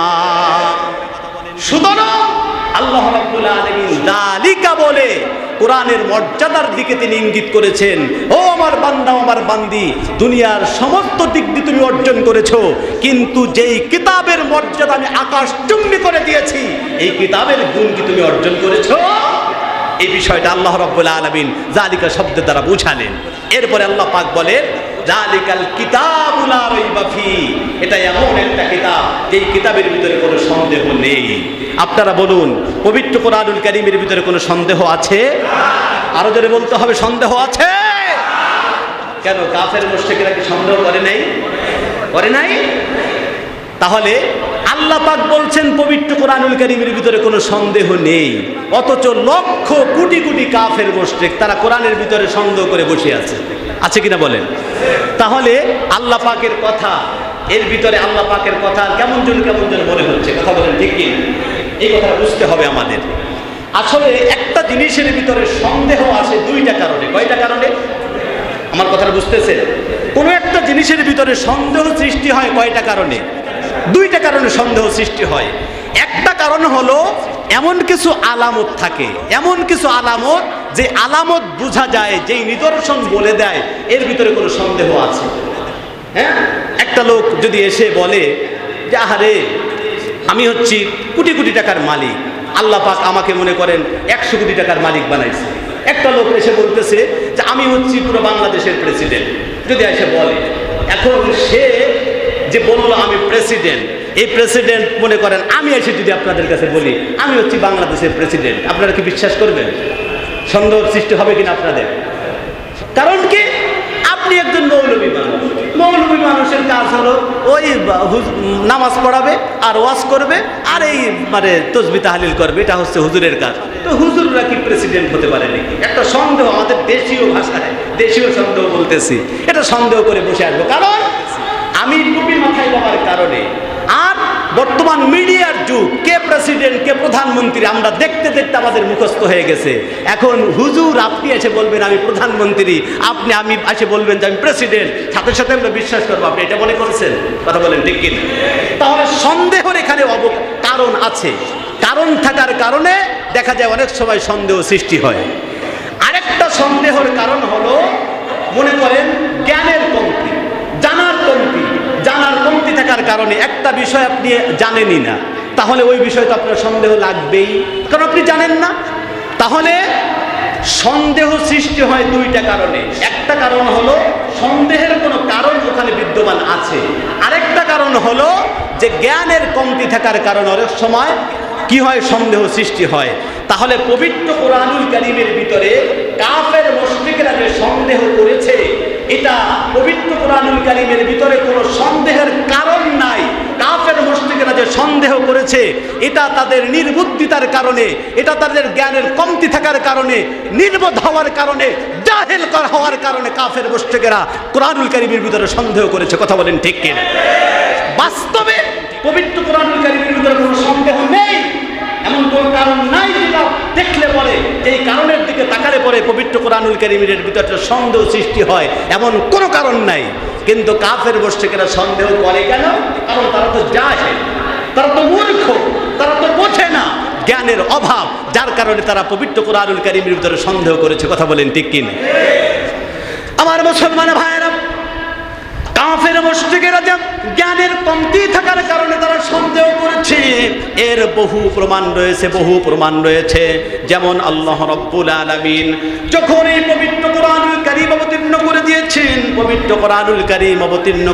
সুতরাং আল্লাহ রাব্বুল আলামিন যালিকা বলে কোরআনের মর্যাদার দিকে তিনি ইঙ্গিত করেছেন। ও আমার বান্দা, আমার বান্দি, দুনিয়ার সমস্ত দিক দিয়ে তুমি অর্জন করেছো, কিন্তু যেই কিতাবের মর্যাদা আমি আকাশচুম্বী করে দিয়েছি, এই কিতাবের গুণ কি তুমি অর্জন করেছো? এই বিষয়টা আল্লাহ রাব্বুল আলামিন যালিকা শব্দের দ্বারা বুঝালেন। এরপরে আল্লাহ পাক বলেন যালিকাল কিতাবু লা রাইবা ফি, এটা এমন একটা কিতাব যেই কিতাবের ভিতরে কোনো সন্দেহ নেই। আপনারা বলুন, পবিত্র কোরআনুল কারীমের ভিতরে কোনো সন্দেহ আছে? আরো জোরে বলতে হবে, সন্দেহ আছে? কেন কাফের মুশরিকরা কি সন্দেহ করে নাই? করে নাই? তাহলে আল্লাহ পাক বলছেন পবিত্র কোরআনুল কারীমের ভিতরে কোনো সন্দেহ নেই, অথচ লক্ষ কোটি কোটি কাফের মুশরিক তারা কোরআনের ভিতরে সন্দেহ করে বসে আছে কিনা বলেন? তাহলে আল্লাহ পাকের কথা, এর ভিতরে আল্লাহ পাকের কথা কেমন যেন মনে হচ্ছে, কথা বলেন ঠিক কি? এই কথাটা বুঝতে হবে আমাদের। আসলে একটা জিনিসের ভিতরে সন্দেহ আসে দুইটা কারণে। কয়টা কারণে? আমার কথাটা বুঝতেছেন? কোনো একটা জিনিসের ভিতরে সন্দেহ সৃষ্টি হয় কয়টা কারণে? দুইটা কারণে সন্দেহ সৃষ্টি হয়। একটা কারণ হলো এমন কিছু আলামত থাকে, এমন কিছু আলামত যে আলামত বোঝা যায়, যেই নিদর্শন বলে দেয় এর ভিতরে কোনো সন্দেহ আছে। হ্যাঁ, একটা লোক যদি এসে বলে যে আহারে আমি হচ্ছি কোটি কোটি টাকার মালিক, আল্লাহ পাক আমাকে মনে করেন 100 কোটি টাকার মালিক বানাইছে। একটা লোক এসে বলতেছে যে আমি হচ্ছি পুরো বাংলাদেশের প্রেসিডেন্ট, যদি এসে বলে, এখন সে যে বললো আমি প্রেসিডেন্ট, এই প্রেসিডেন্ট মনে করেন আমি এসে যদি আপনাদের কাছে বলি আমি হচ্ছি বাংলাদেশের প্রেসিডেন্ট, আপনারা কি বিশ্বাস করবেন? সন্দেহ সৃষ্টি হবে কিনা আপনাদের? কারণ কি, আপনি একজন মৌলবী মানুষ, মৌলবী মানুষের কাজ হলো ওই নামাজ পড়াবে আর ওয়াজ করবে আর এই মানে তসবিহ তাহলিল করবে, এটা হচ্ছে হুজুরের কাজ। তো হুজুররা কি প্রেসিডেন্ট হতে পারে নাকি? একটা সন্দেহ, আমাদের দেশীয় ভাষায় দেশীয় সন্দেহ বলতেছি, এটা সন্দেহ করে বসে আসবো। কারণ আমি টুপি মাথায় দেওয়ার কারণে, আর বর্তমান মিডিয়ার যুগ, কে প্রেসিডেন্ট কে প্রধানমন্ত্রী আমরা দেখতে দেখতে আমাদের মুখস্থ হয়ে গেছে। এখন হুজুর আপনি এসে বলবেন আমি প্রধানমন্ত্রী, আমি এসে বলবেন যে আমি প্রেসিডেন্ট, সাথে সাথে আমরা বিশ্বাস করবো আপনি এটা মনে করেছেন, কথা বলেন ঠিক কিনা? তাহলে সন্দেহের এখানে কারণ আছে, কারণ থাকার কারণে দেখা যায় অনেক সময় সন্দেহ সৃষ্টি হয়। আরেকটা সন্দেহের কারণ হলো মনে করেন জ্ঞানের কমতি, জানার কমতি থাকার কারণে একটা বিষয় আপনি জানেনই না, তাহলে ওই বিষয়ে তো আপনার সন্দেহ লাগবেই, কারণ আপনি জানেন না। তাহলে সন্দেহ সৃষ্টি হয় দুইটা কারণে। একটা কারণ হলো সন্দেহের কোনো কারণ ওখানে বিদ্যমান আছে, আরেকটা কারণ হলো যে জ্ঞানের কমতি থাকার কারণে অনেক সময় কি হয়, সন্দেহ সৃষ্টি হয়। তাহলে পবিত্র কোরআনুল কারীমের ভিতরে কাফের মুশরিকরা যে সন্দেহ করেছে, এটা পবিত্র কোরআনুল কারীমের ভিতরে কোনো সন্দেহের কারণ নাই। কাফের মুশরিকরা যে সন্দেহ করেছে এটা তাদের নির্বুদ্ধিতার কারণে, এটা তাদের জ্ঞানের কমতি থাকার কারণে, নির্বোধ হওয়ার কারণে, জাহেল হওয়ার কারণে কাফের মুশরিকরা কোরআনুল কারীমের ভিতরে সন্দেহ করেছে, কথা বলেন ঠিক কিনা? বাস্তবে পবিত্র কোরআনুল কারীমের ভিতরে কোনো সন্দেহ নেই, এমন কোনো কারণ নাই যেটা দেখলে পরে এই কারণের দিকে তাকালে পরে পবিত্র কোরআনুল কারীমের ভিতরে সন্দেহ সৃষ্টি হয়, এমন কোনো কারণ নাই। কিন্তু কাফের মুশরিকরা সন্দেহ করে কেন? কারণ তারা তো জাহেল, তারা তো মূর্খ, তারা তো বোঝে না, জ্ঞানের অভাব, যার কারণে তারা পবিত্র কোরআনুল কারীমের ভিতরে সন্দেহ করেছে, কথা বলেন ঠিক কিনা? আমার মুসলমান ভাইয়েরা, কাফের মুশরিকেরা যে জ্ঞানের কমতি থাকার কারণে তারা সন্দেহ করেছে, এর বহু প্রমাণ রয়েছে। যেমন আল্লাহ রাব্বুল আলামিন যখন এই পবিত্র কোরআনুল কারীম অবতীর্ণ করে দিয়েছেন, পবিত্র কোরআনুল কারীম অবতীর্ণ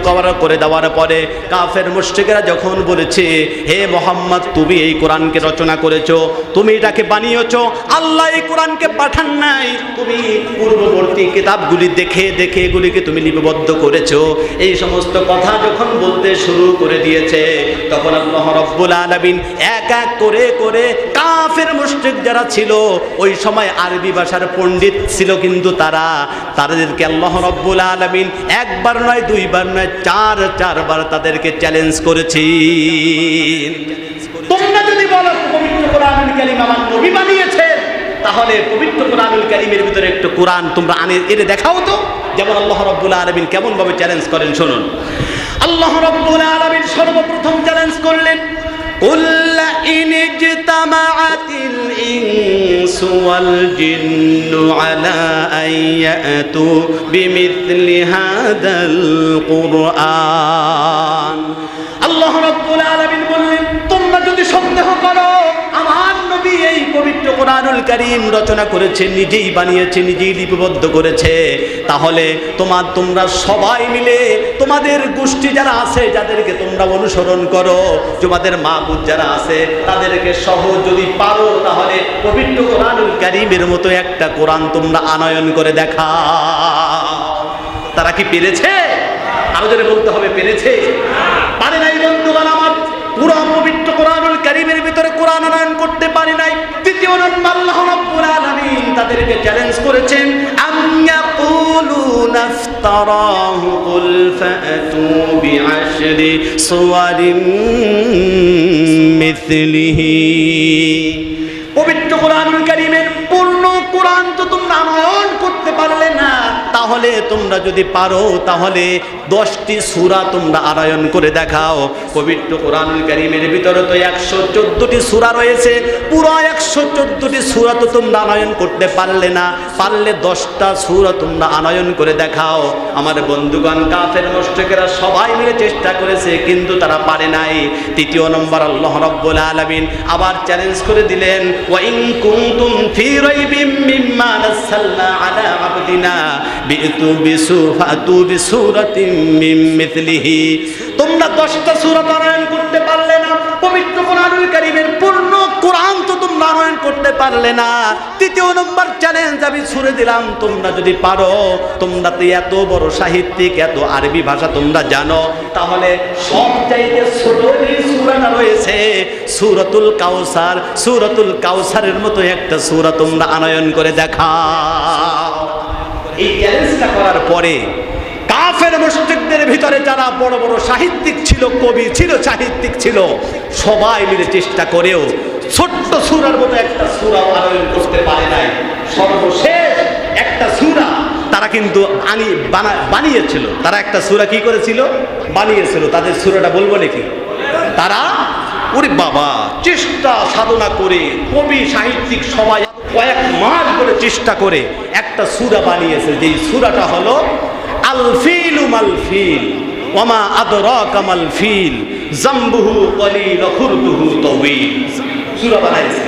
করে দেওয়ার পরে কাফের মুশরিকেরা যখন বলেছে, হে মুহাম্মদ তুমি এই কোরআনকে রচনা করেছো, তুমি এটাকে বানিয়েছো, আল্লাহ এই কোরআনকে পাঠান নাই, তুমি পূর্ববর্তী কিতাবগুলি দেখে এগুলিকে তুমি লিপিবদ্ধ করেছো, এই সমস্ত কথা যখন বলতে শুরু করে দিয়েছে, তখন আল্লাহ রাব্বুল আলামিন এক এক করে কাফের মুশরিক যারা ছিল, ওই সময় আরবি ভাষার পণ্ডিত ছিল, কিন্তু তাদেরকে আল্লাহ রাব্বুল আলামিন একবার নয়, দুইবার নয়, চারবার তাদেরকে চ্যালেঞ্জ করেছেন। তোমরা যদি বলো পবিত্র কোরআনুল কারীম আমার নবী বানিয়েছেন, তাহলে পবিত্র কোরআনুল কারীমের ভিতরে একটু কোরআন তোমরা এনে দেখাও তো। যেমন আল্লাহ রাব্বুল আলামিন কেমন ভাবে চ্যালেঞ্জ করেন শুনুন। আল্লাহ রাব্বুল আলামিন সর্বপ্রথম চ্যালেঞ্জ করলেন, কুল ইন ইজতামাআতিল ইনসু ওয়াল জিন্নু আলা আইয়াতু বিমিথলি হাদাল কুরআন। আল্লাহ রাব্বুল আলামিন বললেন, তোমরা যদি সন্দেহ করো আমার নবী এই পবিত্র কোরআনুল কারীম রচনা করেছে, নিজেই বানিয়েছে, নিজেই লিপিবদ্ধ করেছে, তাহলে তোমরা সবাই মিলে তোমাদের গোষ্ঠী যারা আছে, যাদেরকে তোমরা অনুসরণ করো, তোমাদের মাবুদ যারা আছে তাদেরকে সহ যদি পারো, তাহলে পবিত্র কোরআনুল কারীমের মতো একটা কোরআন তোমরা আনয়ন করে দেখাও। তারা কি পেরেছে? আরো জোরে বলতে হবে, পেরেছে? পারে নাই বন্ধুগণ আমার। পুরো পবিত্র কোরআনুল কারীমের ভিতরে কোরআন আনয়ন করতে পারে নাই। দ্বিতীয় নম্বর আল্লাহ রাব্বুল আলামিন তাদেরকে চ্যালেঞ্জ করেছেন, আম ইয়াকুলুনা ইফতারাহু কুল ফাতু বিআশরি সুওয়ারিন মিথলিহি। পবিত্র কোরআনুল কারীমের পূর্ণ কোরআন তো তোমরা আনয়ন করতে পারলে না, তাহলে তোমরা যদি পারো তাহলে 10টি সূরা তোমরা আনয়ন করে দেখাও। পবিত্র কোরআনুল কারীমের ভিতরে তো 114টি সূরা রয়েছে, পুরো 114টি সূরা তো তোমরা আনয়ন করতে পারলে না, পারলে 10টা সূরা তোমরা আনয়ন করে দেখাও। আমার বন্ধুগণ, কাফের মুশরিকরা সবাই মিলে চেষ্টা করেছে, কিন্তু তারা পারে নাই। তৃতীয় নম্বর আল্লাহ রাব্বুল আলামিন আবার চ্যালেঞ্জ করে দিলেন, ওয়া ইন কুনতুম ফি রাইবিম মিম্মা নাযালনা আলা আবদিনা বিতু বিসুফাতু বিসূরাতিন মিন মিথলিহি। তোমরা 10টা সূরা আনয়ন করতে পারলে না, পবিত্র কোরআনুল কারীমের পূর্ণ কোরআন তো তোমরা আনয়ন করতে পারলে না। তৃতীয় নম্বর চ্যালেঞ্জ আমি ছুড়ে দিলাম, তোমরা যদি পারো, তোমরা তো এত বড় সাহিত্যিক, এত আরবি ভাষা তোমরা জানো, তাহলে সবচাইতে ছোট যে সূরাটা রয়েছে সূরাতুল কাউসার, সূরাতুল কাউসারের মতো একটা সূরা তোমরা আনয়ন করে দেখাও। এই চ্যালেঞ্জটা করার পরে কাফের মুশরিকদের ভিতরে যারা বড় বড় সাহিত্যিক ছিল, কবি ছিল, সাহিত্যিক ছিল, সবাই মিলে চেষ্টা করেও ছোট্ট সূরার মতো একটা সূরা আনয়ন করতে পারে নাই। সর্বশেষ একটা সূরা তারা কিন্তু বানিয়েছিল। তারা একটা সূরা কি করেছিল? বানিয়েছিল। তাদের সূরাটা বলবো নাকি? তারা ওরে বাবা চেষ্টা সাধনা করে, কবি সাহিত্যিক সবাই কয়েক মাস ধরে চেষ্টা করে একটা সূরা বানিয়েছে, যেই সূরাটা হলো আল ফিলু মাল ফিল ওয়ামা আদরাকা মাল ফিল জামবুহু কলিল খুরদুহু তাওয়িল। সূরা বানাইছে।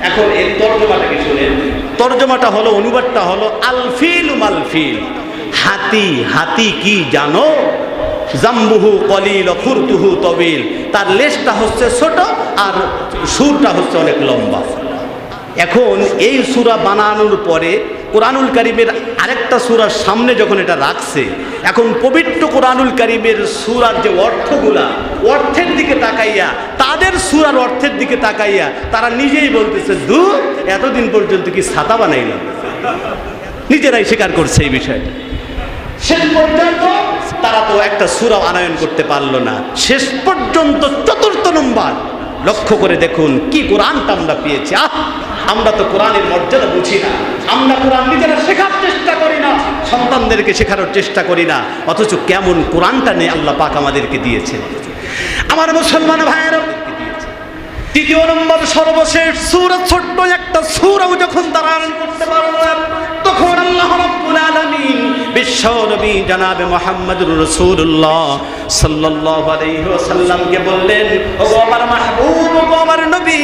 এখন এর তরজমাটা কি শুনেন। তরজমাটা হলো, অনুবাদটা হলো আল ফিলু মাল ফিল, হাতি হাতি কি জানো, জামবুহু কলিল খুরদুহু তাওয়িল, তার লেজটা হচ্ছে ছোট আর সুরটা হচ্ছে অনেক লম্বা। এখন এই সূরা বানানোর পরে কোরআনুল কারীমের আরেকটা সূরার সামনে যখন এটা রাখছে, এখন পবিত্র কোরআনুল কারীমের সূরার যে অর্থগুলা, অর্থের দিকে তাকাইয়া, তাদের সূরার অর্থের দিকে তাকাইয়া তারা নিজেই বলতেছে, দূর এতদিন পর্যন্ত কি ছাতা বানাইলাম। নিজেরাই স্বীকার করছে এই বিষয়টা। শেষ পর্যন্ত তারা তো একটা সূরা আনয়ন করতে পারলো না। শেষ পর্যন্ত 4র্থ নম্বর লক্ষ্য করে দেখুন কি কোরআনটা আমরা পেয়েছি। আমরা তো কোরআনের মর্যাদা বুঝি না, আমরা কোরআন নিজেরা শেখার চেষ্টা করি না, সন্তানদেরকে শেখানোর চেষ্টা করি না, অথচ কেমন কোরআনটা নিয়ে আল্লাহ পাক আমাদেরকে দিয়েছেন। আমার মুসলমান ভাইয়েরা, তৃতীয় নম্বর সর্বশেষ সূরা, ছোট্ট একটা সূরাও যখন তারা আনয়ন করতে পারল না, তখন আল্লাহ রাব্বুল আলামিন বিশ্ব নবী জনাবে মুহাম্মদুর রাসূলুল্লাহ সাল্লাল্লাহু আলাইহি ওয়াসাল্লামকে বললেন, ওগো আমার মাহবুব, ওগো আমার নবী,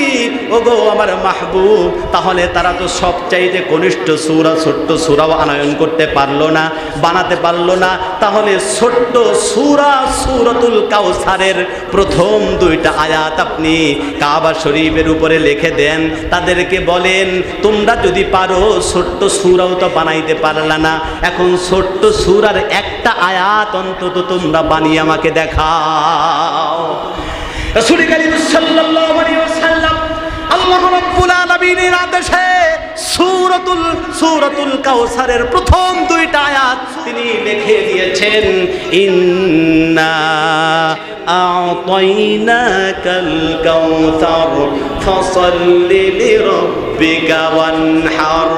ওগো আমার মাহবুব, তাহলে তারা তো সবচাইতে কনিষ্ঠ সূরা, ছোট্ট সূরাও আনয়ন করতে পারলো না, বানাতে পারলো না, তাহলে ছোট্ট সূরা সূরাতুল কাউসারের প্রথম 2টা আয়াত আপনি কাবা শরীফের উপরে লিখে দেন, তাদেরকে বলেন তোমরা যদি পারো, ছোট্ট সূরাও তো বানাইতে পারলা না, এখন ছোট্ট সূরার একটা আয়াত অন্তত তোমরা বানিয়ে আমাকে দেখাও। রাসূল কারীম সাল্লাল্লাহু আলাইহি ওয়াসাল্লাম আল্লাহ রাব্বুল আলামিনের আদেশে সূরাতুল কাউসারের প্রথম 2টা আয়াত তিনি লিখে দিয়েছেন, ইন্না আ'তাইনাকাল কাউসার ফাসাল্লি লিরাব্বিকা ওয়ানহার।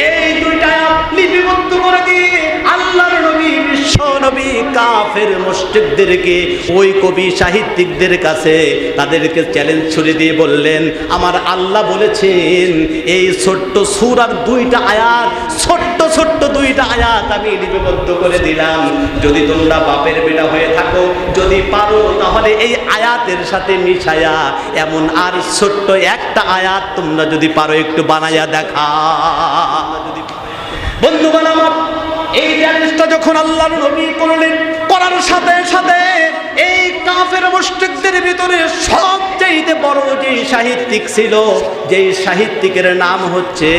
এই 2টা আয়াত লিপিবদ্ধ করে দিয়ে আল্লাহর নবী বিশ্ব নবী কাফের মুশরিকদেরকে, ওই কবি সাহিত্যিকদের কাছে তাদেরকে চ্যালেঞ্জ ছুড়ে দিয়ে বললেন, আমার আল্লাহ বলেছেন এই ছোট্ট সূরার দুইটা আয়াত, ছোট্ট ছোট্ট দুইটা আয়াত আমি লিপিবদ্ধ করে দিলাম। যদি তোমরা বাপের বেটা হয়ে থাকো, যদি পারো, তাহলে এই আয়াতের সাথে মিশায়া এমন আর ছোট্ট একটা আয়াত তোমরা যদি পারো একটু বানায়া দেখা। বন্ধুগণ আমার, এই চ্যালেঞ্জটা যখন আল্লাহর নবী করলেন, করার সাথে সাথে এই কাফের মুশরিকদের ভিতরে সবচেয়ে বড় যে সাহিত্যিক ছিল, যেই সাহিত্যিকের নাম হচ্ছে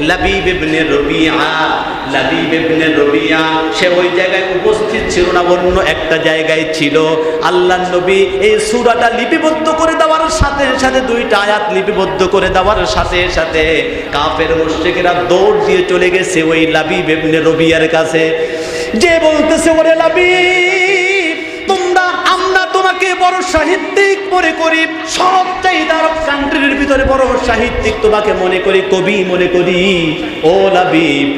লাবিব ইবনে রবিয়া। লাবিব ইবনে রবিয়া সে ওই জায়গায় উপস্থিত ছিল না, অন্য একটা জায়গায় ছিল। আল্লাহর নবী এই সূরাটা লিপিবদ্ধ করে দেওয়ার সাথে সাথে, দুইটা আয়াত লিপিবদ্ধ করে দেওয়ার সাথে সাথে কাফের মুশরিকরা দৌড় দিয়ে চলে গেছে ওই লাবিব ইবনে রবিয়ার কাছে, যে বলতেছে, ওরে লাবিব, তোমরা, আমরা তোমাকে বড় সাহিত্যিক মনে করি, সবচাইতে আরব কান্ট্রির ভিতরে বড় সাহিত্যিক তোমাকে মনে করি, কবি মনে করি। ও লাবিব,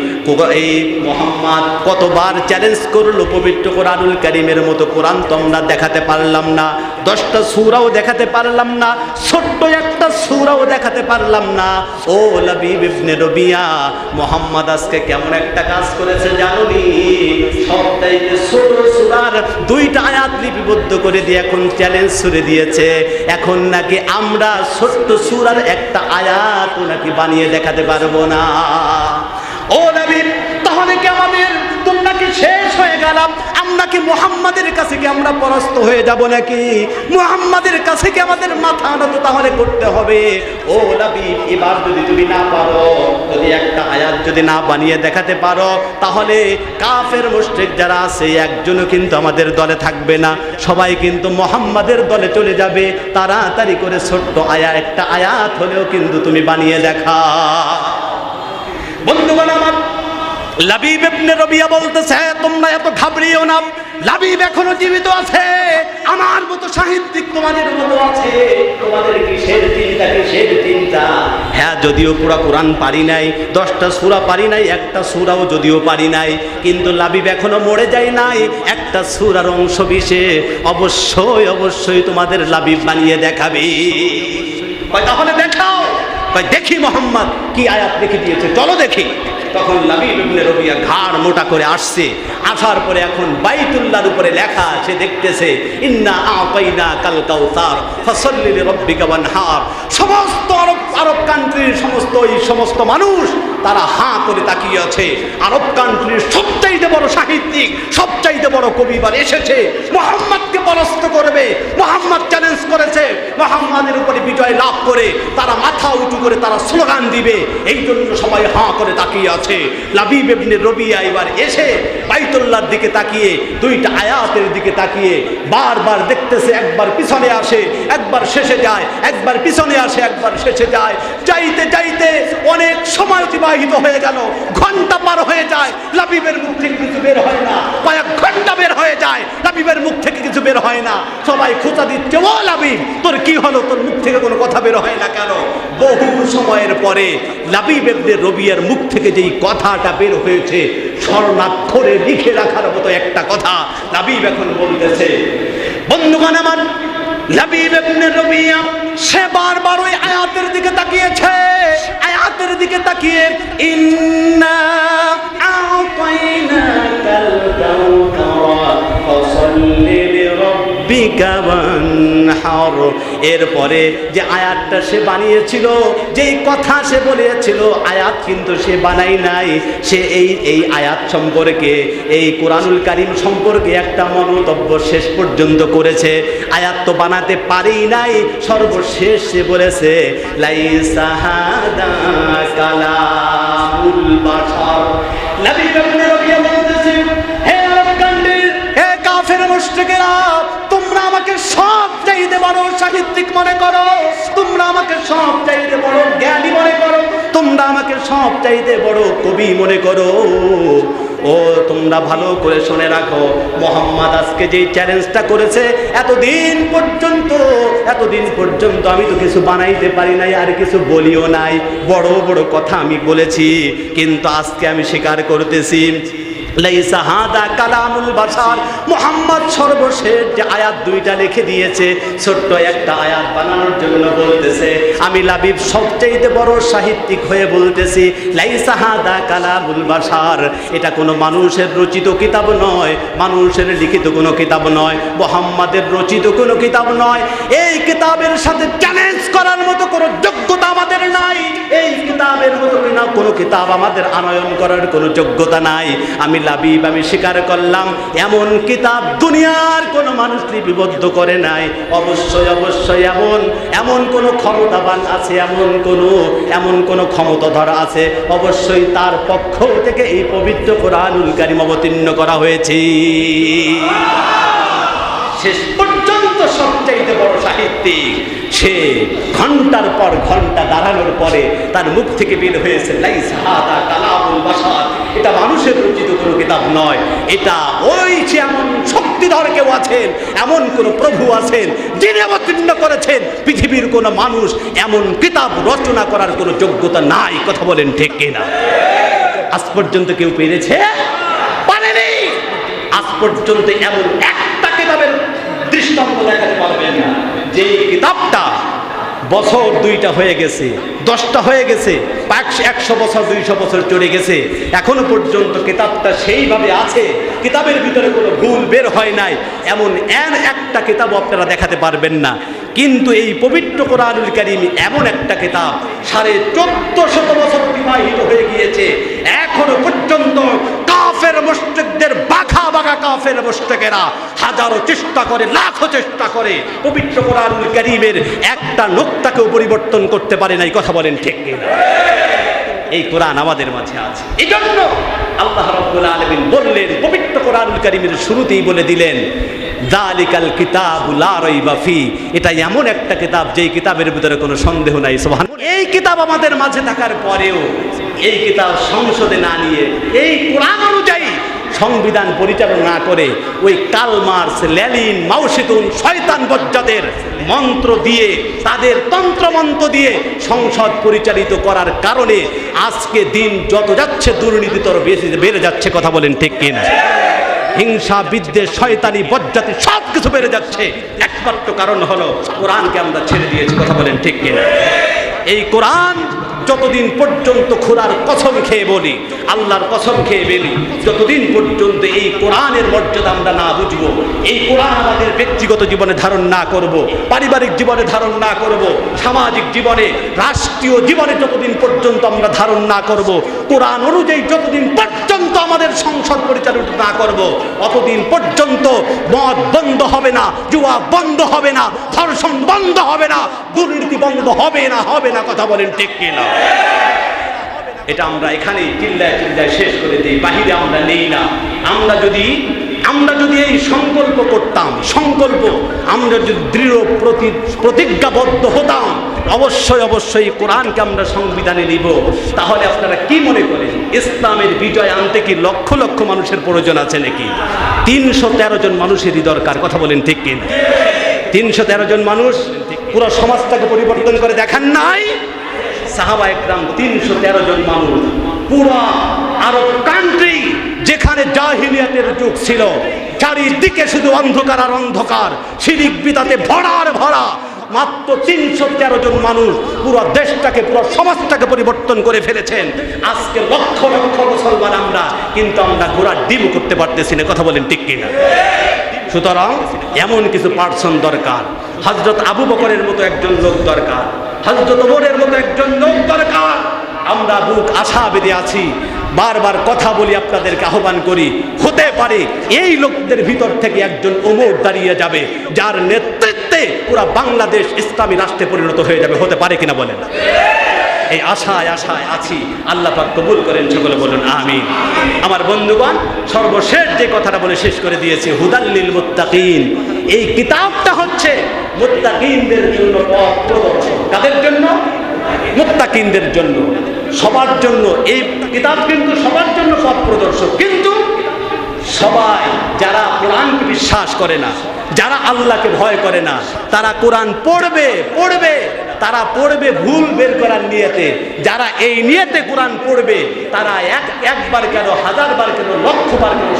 এই মুহাম্মদ কতবার চ্যালেঞ্জ করলো, পবিত্র কোরআনুল কারীমের মতো কোরআন তো আমরা দেখাতে পারলাম না, 10টা সূরাও দেখাতে পারলাম না, ছোট্ট একটা সূরাও দেখাতে পারলাম না। ও লাবিব ইবনে রবিয়া, মুহাম্মদ আজকে কেমন একটা কাজ করেছে জানোনি? সবচাইতে ছোট সূরার দুইটা আয়াত লিপিবদ্ধ করে দিয়ে এখন চ্যালেঞ্জ ছুড়ে দিয়েছে, এখন নাকি আমরা ছোট্ট সূরার একটা আয়াত নাকি বানিয়ে দেখাতে পারবো না। ও নবী, তাহলে কি আমাদের তোমরা কি শেষ হয়ে গেলাম? আমরা কি মুহাম্মাদের কাছে কি আমরা পরাস্ত হয়ে যাব নাকি? মুহাম্মাদের কাছে কি আমাদের মাথা নত তাহলে করতে হবে? ও নবী, এবার যদি তুমি না পারো, যদি একটা আয়াত যদি না বানিয়ে দেখাতে পারো, তাহলে কাফের মুশরিক যারা আছে একজনও কিন্তু আমাদের দলে থাকবে না, সবাই কিন্তু মুহাম্মাদের দলে চলে যাবে। তাড়াতাড়ি করে ছোট্ট আয়াত, একটা আয়াত হলেও কিন্তু তুমি বানিয়ে দেখা। বন্ধুগণ আমার, লাবিব ইবনে রবিয়া বলতেছে, তোমরা এত ঘাবড়িও না, লাবিব এখনো জীবিত আছে, আমার মতো সাহিত্যিক তোমাদের মতো আছে, তোমাদের কিসের চিন্তা, কিসের চিন্তা? হ্যাঁ, যদিও পুরা কোরআন পারি নাই, 10টা সূরা পারি নাই, একটা সূরাও যদিও পারি নাই, কিন্তু লাবিব এখনো মরে যায় নাই, একটা সূরার অংশ বিশেষ অবশ্যই অবশ্যই তোমাদের লাবিব বানিয়ে দেখাবে। তাহলে দেখাও। দেখি মুহাম্মদ কি আয়াত লিখে দিয়েছে, চলো দেখি। তখন লাবিব ইবনে রবিয়া ঘাড় মোটা করে আসছে, আসার পরে এখন বাইতুল্লাহর উপরে লেখা, সে দেখতেছে, ইন্না আতাইনা কাল কাউসার ফাসাল্লি লিরাব্বিকা ওয়ানহার। সমস্ত আরব কান্ট্রির সমস্ত মানুষ তারা হাঁ করে তাকিয়ে আছে। আরব কান্ট্রির সবচাইতে বড় সাহিত্যিক, সবচাইতে বড় কবি এবার এসেছে, মুহাম্মদকে পরাস্ত করবে। মুহাম্মদ চ্যালেঞ্জ করেছে, মুহাম্মাদের উপরে বিজয় লাভ করে তারা মাথা উঁচু করে তারা স্লোগান দিবে, এই জন্য সবাই হাঁ করে তাকিয়ে আছে। লাবিব ইবনে রবিয়া এবার এসে বাইতুল্লাহর দিকে তাকিয়ে, দুইটা আয়াতের দিকে তাকিয়ে বারবার দেখতেছে, একবার পিছনে আসে, একবার শেষে যায়, একবার পিছনে আসে, একবার শেষে যায়। যাইতে যাইতে অনেক সময় অতিবাহিত হয়ে গেল, ঘন্টা পার হয়ে যায়, লাবিবের মুখ থেকে কিছু বের হয় না, কয়েক ঘন্টা বের হয়ে যায়, লাবিবের মুখ থেকে কিছু বের হয় না। সবাই খোঁচা দিচ্ছে, ও লাবিব, তোর কি হলো, তোর মুখ থেকে কোনো কথা বের হয় না কেন? বহু সময়ের পরে লাবিব ইবনে রবিয়ার মুখ থেকে যেই কথাটা বের হয়েছে, স্বর্ণাক্ষরে লিখে রাখার মতো একটা কথা লাবিব এখন বলতেছে। বন্ধুগণ আমার, লাবিব ইবনে রবিয়া সে বারবার ওই আয়াতের দিকে তাকিয়েছে, আয়াতের দিকে তাকিয়ে, ইন্না আতাইনাকাল কাউসার ফাসাল্লি লিরাব্বিকা ওয়ানহার। এরপরে যে আয়াতটা সে বানিয়েছিল, যেই কথা সে বলেছিল, আয়াত কিন্তু সে বানাই নাই, সে এই আয়াত সম্পর্কে, এই কোরআনুল কারীম সম্পর্কে একটা মন্তব্য শেষ পর্যন্ত করেছে। আয়াত তো বানাতে পারেই নাই, সর্বশেষ সে বলেছে, লাইসা হাদা কালামুল বাশার। লাবিব ইবনে রবিয়া বলতেছে, হে আরব কান্ট্রির, হে কাফের মুশরিকেরা, তোমরা আমাকে সব চাইতে বড় সাহিত্যিক মনে করো, তোমরা আমাকে সব চাইতে বড় জ্ঞানী মনে করো, তোমরা আমাকে সব চাইতে বড় কবি মনে করো। ও তোমরা ভালো করে শুনে রাখো, মুহাম্মদ আজকে যেই চ্যালেঞ্জটা করেছে, এতদিন পর্যন্ত আমি তো কিছু বানাইতে পারি নাই, আর কিছু বলিও নাই, বড় বড় কথা আমি বলেছি, কিন্তু আজকে আমি স্বীকার করতেছি লাইসা হাদা কালামুল বাশার, মুহাম্মদ সর্বশেষ যে আয়াত দুইটা লিখে দিয়েছে, ছোট্ট একটা আয়াত বানানোর জন্য বলতেছে, আমি লাবিব সবচেয়ে বড় সাহিত্যিক হয়ে বলতেছি, লাইসা হাদা কালামুল বাশার, এটা কোনো মানুষের রচিত কিতাব নয়, মানুষের লিখিত কোনো কিতাব নয়, মুহাম্মাদের রচিত কোনো কিতাব নয়। এই কিতাবের সাথে চ্যালেঞ্জ করার মতো কোনো যোগ্যতা আমাদের নাই, এই কিতাবের মতো কোনো কিতাব আমাদের আনয়ন করার কোনো যোগ্যতা নাই। আমি লাবিব, আমি স্বীকার করলাম, এমন কিতাব দুনিয়ার কোনো মানুষ লিপিবদ্ধ করে নাই। অবশ্যই অবশ্যই এমন কোনো ক্ষমতাবান আছে, এমন কোনো ক্ষমতাধর আছে, অবশ্যই তার পক্ষ থেকে এই পবিত্র কোরআনুল কারীম অবতীর্ণ করা হয়েছে। শেষ পর্যন্ত সবচাইতে বড় সাহিত্যিক, সে ঘন্টার পর ঘন্টা দাঁড়ানোর পরে তার মুখ থেকে বের হয়েছে, লাইসা হাদা কালামুল বাশার, এটা মানুষের রচিত কোনো কিতাব নয়, এটা ওই যে এমন শক্তিধর কেউ আছেন, এমন কোন প্রভু আছেন যিনি অবতীর্ণ করেছেন। পৃথিবীর কোন মানুষ এমন কিতাব রচনা করার কোনো যোগ্যতা নাই। কথা বলেন ঠিক কিনা? আজ পর্যন্ত কেউ পেরেছে? পারেনি। আজ পর্যন্ত এমন একটা কিতাবের দৃষ্টান্ত দেখাতে পারবেন না যে কিতাবটা বছর 2টা হয়ে গেছে, 10টা হয়ে গেছে, 100 বছর 200 বছর চলে গেছে, এখনো পর্যন্ত কিতাবটা সেইভাবে আছে, কিতাবের ভিতরে কোনো ভুল বের হয় নাই, এমন একটা কিতাব আপনারা দেখাতে পারবেন না। কিন্তু এই পবিত্র কোরআনুল কারীম এমন একটা কিতাব, 1450 বছর অতিবাহিত হয়ে গিয়েছে, এখনো পর্যন্ত কাফের মুশরিকদের বাঘা বাঘা কাফের মুশরিকেরা হাজারো চেষ্টা করে, লাখো চেষ্টা করে, পবিত্র কোরআনুল কারীমের একটা নোক্তাকেও পরিবর্তন করতে পারে নাই। কথা বলেন ঠিক কিনা? এই কোরআন আমাদের মাঝে আছে, এই জন্য আল্লাহ রাব্বুল আলামিন বললেন, পবিত্র কোরআনুল কারীমের শুরুতেই বলে দিলেন, যালিকাল কিতাবু লা রাইবা ফি, এটা এমন একটা কিতাব যেই কিতাবের ভিতরে কোনো সন্দেহ নাই। সুবহানাল্লাহ। এই কিতাব আমাদের মাঝে থাকার পরেও এই কিতাব সংসদে না নিয়ে, এই কোরআন অনুযায়ী সংবিধান পরিচালনা না করে, ওই কার্ল মার্কস, লেনিন, মাও সেতুং, শয়তান বজ্জাদের মন্ত্র দিয়ে, তাদের তন্ত্রমন্ত্র দিয়ে সংসদ পরিচালিত করার কারণে আজকে দিন যত যাচ্ছে দুর্নীতি তত বেড়ে যাচ্ছে। কথা বলেন ঠিক কিনা? হিংসা, বিদ্বেষ, শয়তানি, বজ্জাতি সব কিছু বেড়ে যাচ্ছে। একমাত্র কারণ হলো কোরআনকে আমরা ছেড়ে দিয়েছি। কথা বলেন ঠিক কিনা? এই কোরআন যতদিন পর্যন্ত খোদার কসম খেয়ে বলি, আল্লাহর কসম খেয়ে বলি, যতদিন পর্যন্ত এই কোরআনের মর্যাদা আমরা না বুঝবো, এই কোরআন আমাদের ব্যক্তিগত জীবনে ধারণ না করব, পারিবারিক জীবনে ধারণ না করব, সামাজিক জীবনে, রাষ্ট্রীয় জীবনে যতদিন পর্যন্ত আমরা ধারণ না করব, কোরআন অনুযায়ী যতদিন পর্যন্ত আমাদের সংসদ পরিচালিত না করব, অতদিন পর্যন্ত মদ বন্ধ হবে না, জুয়া বন্ধ হবে না, ধর্ষণ বন্ধ হবে না, দুর্নীতি বন্ধ হবে না। কথা বলেন ঠিক কিনা? এটা আমরা এখানেই চিল্লায় চিল্লায় শেষ করে দিই, বাহিরে আমরা নেই না। আমরা যদি এই সংকল্প করতাম, আমরা যদি দৃঢ় প্রতিজ্ঞাবদ্ধ হতাম, অবশ্যই কোরআনকে আমরা সংবিধানে নিব, তাহলে আপনারা কি মনে করেন ইসলামের বিজয় আনতে কি লক্ষ লক্ষ মানুষের প্রয়োজন আছে নাকি? 313 জন মানুষেরই দরকার। কথা বলেন ঠিক কিনা? 313 জন মানুষ পুরো সমাজটাকে পরিবর্তন করে দেখান নাই? সাহাবা একরাম 313 জন মানুষ, পুরো আরব কান্ট্রি যেখানে জাহিলিয়াতের যুগ ছিল, চারিদিকে শুধু অন্ধকার আর অন্ধকার, শিরিক বিদআতে ভরা, মাত্র 313 জন মানুষ পুরো দেশটাকে, পুরো সমাজটাকে পরিবর্তন করে ফেলেছেন। আজকে লক্ষ লক্ষ মুসলমান আমরা, কিন্তু আমরা ঘোড়ার ডিম করতে পারতেছি না। কথা বলেন ঠিক কিনা? সুতরাং এমন কিছু পার্সন দরকার, হযরত আবু বকরের মতো একজন লোক দরকার, হযরত ওমরের মতো একজন লোক দরকার। আমরা বুক আশা বেঁধে আছি, বারবার কথা বলি, আপনাদেরকে আহ্বান করি, হতে পারে এই লোকদের ভিতর থেকে একজন ওমর দাঁড়িয়ে যাবে, যার নেতৃত্বে পুরা বাংলাদেশ ইসলামী রাষ্ট্রে পরিণত হয়ে যাবে। হতে পারে কিনা বলেন? এই আশায় আছি। আল্লাহ পাক কবুল করেন, সকলে বলুন আমিন। আমার বন্ধুগণ, সর্বশেষ যে কথাটা বলে শেষ করে দিয়েছি, হুদাল লিল মুত্তাকিন, এই কিতাবটা হচ্ছে মুত্তাকিনদের জন্য পথ প্রদর্শক। কাদের জন্য? মুত্তাকিনদের জন্য, সবার জন্য। এই কিতাব কিন্তু সবার জন্য পথ প্রদর্শক, কিন্তু সবাই যারা কোরআনকে বিশ্বাস করে না, যারা আল্লাহকে ভয় করে না, তারা কোরআন পড়বে তারা পড়বে ভুল বের করার নিয়তে। যারা এই নিয়তে কোরআন পড়বে তারা একবার কেন, হাজারবার কেন, লক্ষবার কেন,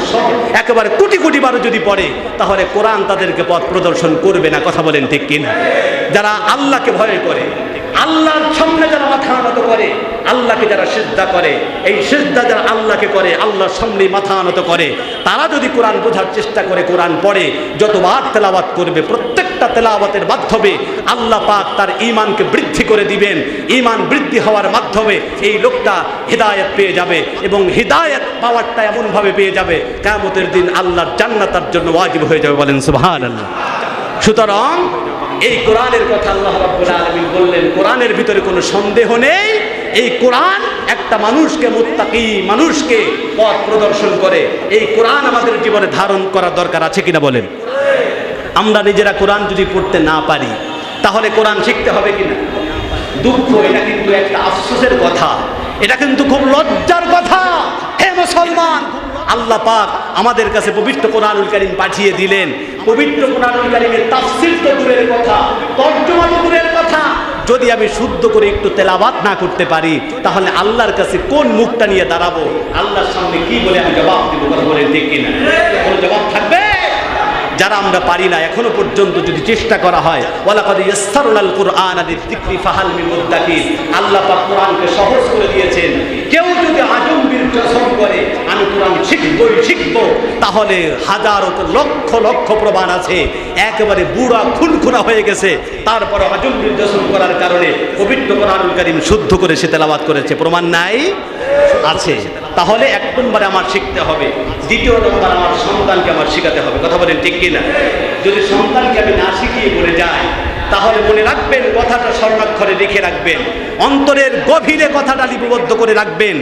একেবারে কোটি কোটি বারও যদি পড়ে, তাহলে কোরআন তাদেরকে পথ প্রদর্শন করবে না। কথা বলেন ঠিক কিনা? যারা আল্লাহকে ভয় করে, আল্লাহর সামনে যারা মাথা নত করে, আল্লাহকে যারা সিজদা করে, এই সিজদা যারা আল্লাহকে করে, আল্লাহর সামনে মাথা নত করে, তারা যদি কোরআন বোঝার চেষ্টা করে, কোরআন পড়ে, যতবার তেলাওয়াত করবে, প্রত্যেকটা তেলাওয়াতের মাধ্যমে আল্লাহ পাক তার ঈমানকে বৃদ্ধি করে দিবেন। ঈমান বৃদ্ধি হওয়ার মাধ্যমে এই লোকটা হিদায়াত পেয়ে যাবে, এবং হিদায়াত পাওয়ারটা এমনভাবে পেয়ে যাবে কিয়ামতের দিন আল্লাহর জান্নাত তার জন্য ওয়াজিব হয়ে যাবে। বলেন সুবহানাল্লাহ। সুতরাং এই কোরআনের কথা আল্লাহ রাব্বুল আলামিন বললেন, কোরআনের ভিতরে কোনো সন্দেহ নেই। এই কোরআন একটা মানুষকে, মুত্তাকি মানুষকে পথ প্রদর্শন করে। এই কোরআন আমাদের জীবনে ধারণ করার দরকার আছে কিনা বলেন? আমরা নিজেরা কোরআন যদি পড়তে না পারি, তাহলে কোরআন শিখতে হবে কিনা? দুঃখ, এটা কিন্তু একটা আফসোসের কথা, এটা কিন্তু খুব লজ্জার কথা। হে মুসলমান, আল্লাহ পাক আমাদের কাছে পবিত্র কোরআনুল কারীম পাঠিয়ে দিলেন। পবিত্র কোরআনুল কারীমের তাফসীর তো দূরের কথা, তরজমা তো দূরের কথা, যদি আমি শুদ্ধ করে একটু তেলাওয়াত না করতে পারি, তাহলে আল্লাহর কাছে কোন মুখটা নিয়ে দাঁড়াবো? আল্লাহর সামনে কি বলে আমি জবাব দিব? কথা বলেন ঠিক কিনা? কোনো জবাব থাকবে? যারা আমরা পারি না এখনো পর্যন্ত, যদি চেষ্টা করা হয়, ওয়ালাকাদ ইয়াসসারনাল কুরআনা লিযিকরি ফাহাল মিন মুদ্দাকির, আল্লাহ পাক কোরআনকে সহজ করে দিয়েছেন। কেউ যদি আজম্বির কসম করে আমি কোরআন শিখবো, তাহলে হাজারো লক্ষ লক্ষ প্রমাণ আছে, একেবারে বুড়া খুনখুনা হয়ে গেছে, তারপর আজম্বির কসম করার কারণে পবিত্র কোরআনুল কারীম শুদ্ধ করে সে তেলাওয়াত করেছে। প্রমাণ নাই? আছে। তাহলে এক নম্বরে আমার শিখতে হবে, দ্বিতীয় নম্বর আমার সন্তানকে আমার শেখাতে হবে। কথা বলেন ঠিক কিনা? যদি সন্তানকে আমি না শিখিয়ে বলে যাই, তাহলে মনে রাখবেন, কথাটা স্বর্ণাক্ষরে লিখে রাখবেন, অন্তরের গভীরে কথাটা লিপিবদ্ধ করে রাখবেন।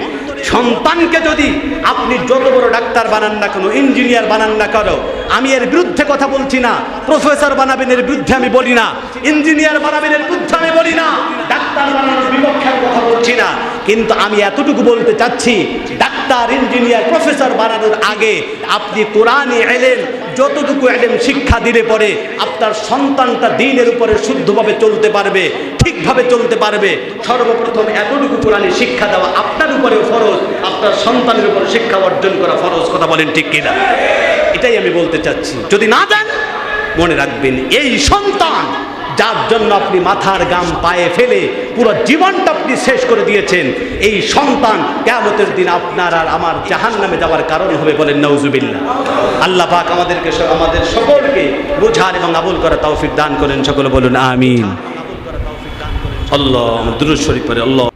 সন্তানকে যদি আপনি যত বড় ডাক্তার বানান না কেন, ইঞ্জিনিয়ার বানান না কেন, আমি এর বিরুদ্ধে কথা বলছি না, প্রফেসর বানাবেন এর বিরুদ্ধে আমি বলি না, ইঞ্জিনিয়ার বানাবেন এর বিরুদ্ধে আমি বলি না, ডাক্তার বানানোর বিপক্ষে কথা বলছি না, কিন্তু আমি এতটুকু বলতে চাচ্ছি, ডাক্তার, ইঞ্জিনিয়ার, প্রফেসর বানানোর আগে আপনি কোরআনে ইলম, যতটুকু ইলম শিক্ষা দিলে পরে আপনার সন্তানটা দ্বীনের উপরে শুদ্ধভাবে চলতে পারবে, ঠিকভাবে চলতে পারবে। সর্বপ্রথম এতটুকু কোরআনে শিক্ষা দেওয়া আপনার উপরেও ফরজ, আপনার সন্তানের উপরে শিক্ষা অর্জন করা ফরজ। কথা বলেন ঠিক কিনা? এটাই আমি বলতে চাচ্ছি। যদি না দেন, মনে রাখবেন, এই সন্তান যার জন্য আপনি মাথার গাম পায়ে ফেলে পুরো জীবনটা আপনি শেষ করে দিয়েছেন, এই সন্তান কিয়ামতের দিন আপনার আর আমার জাহান্নামে যাওয়ার কারণ হবে। বলেন নাউজুবিল্লাহ। আল্লাহ পাক আমাদের সকলকে বোঝার এবং আমল করার তৌফিক দান করেন। সকলে বলুন আমিন। আল্লাহ, দুরূদ শরীফ পড়ে। আল্লাহ।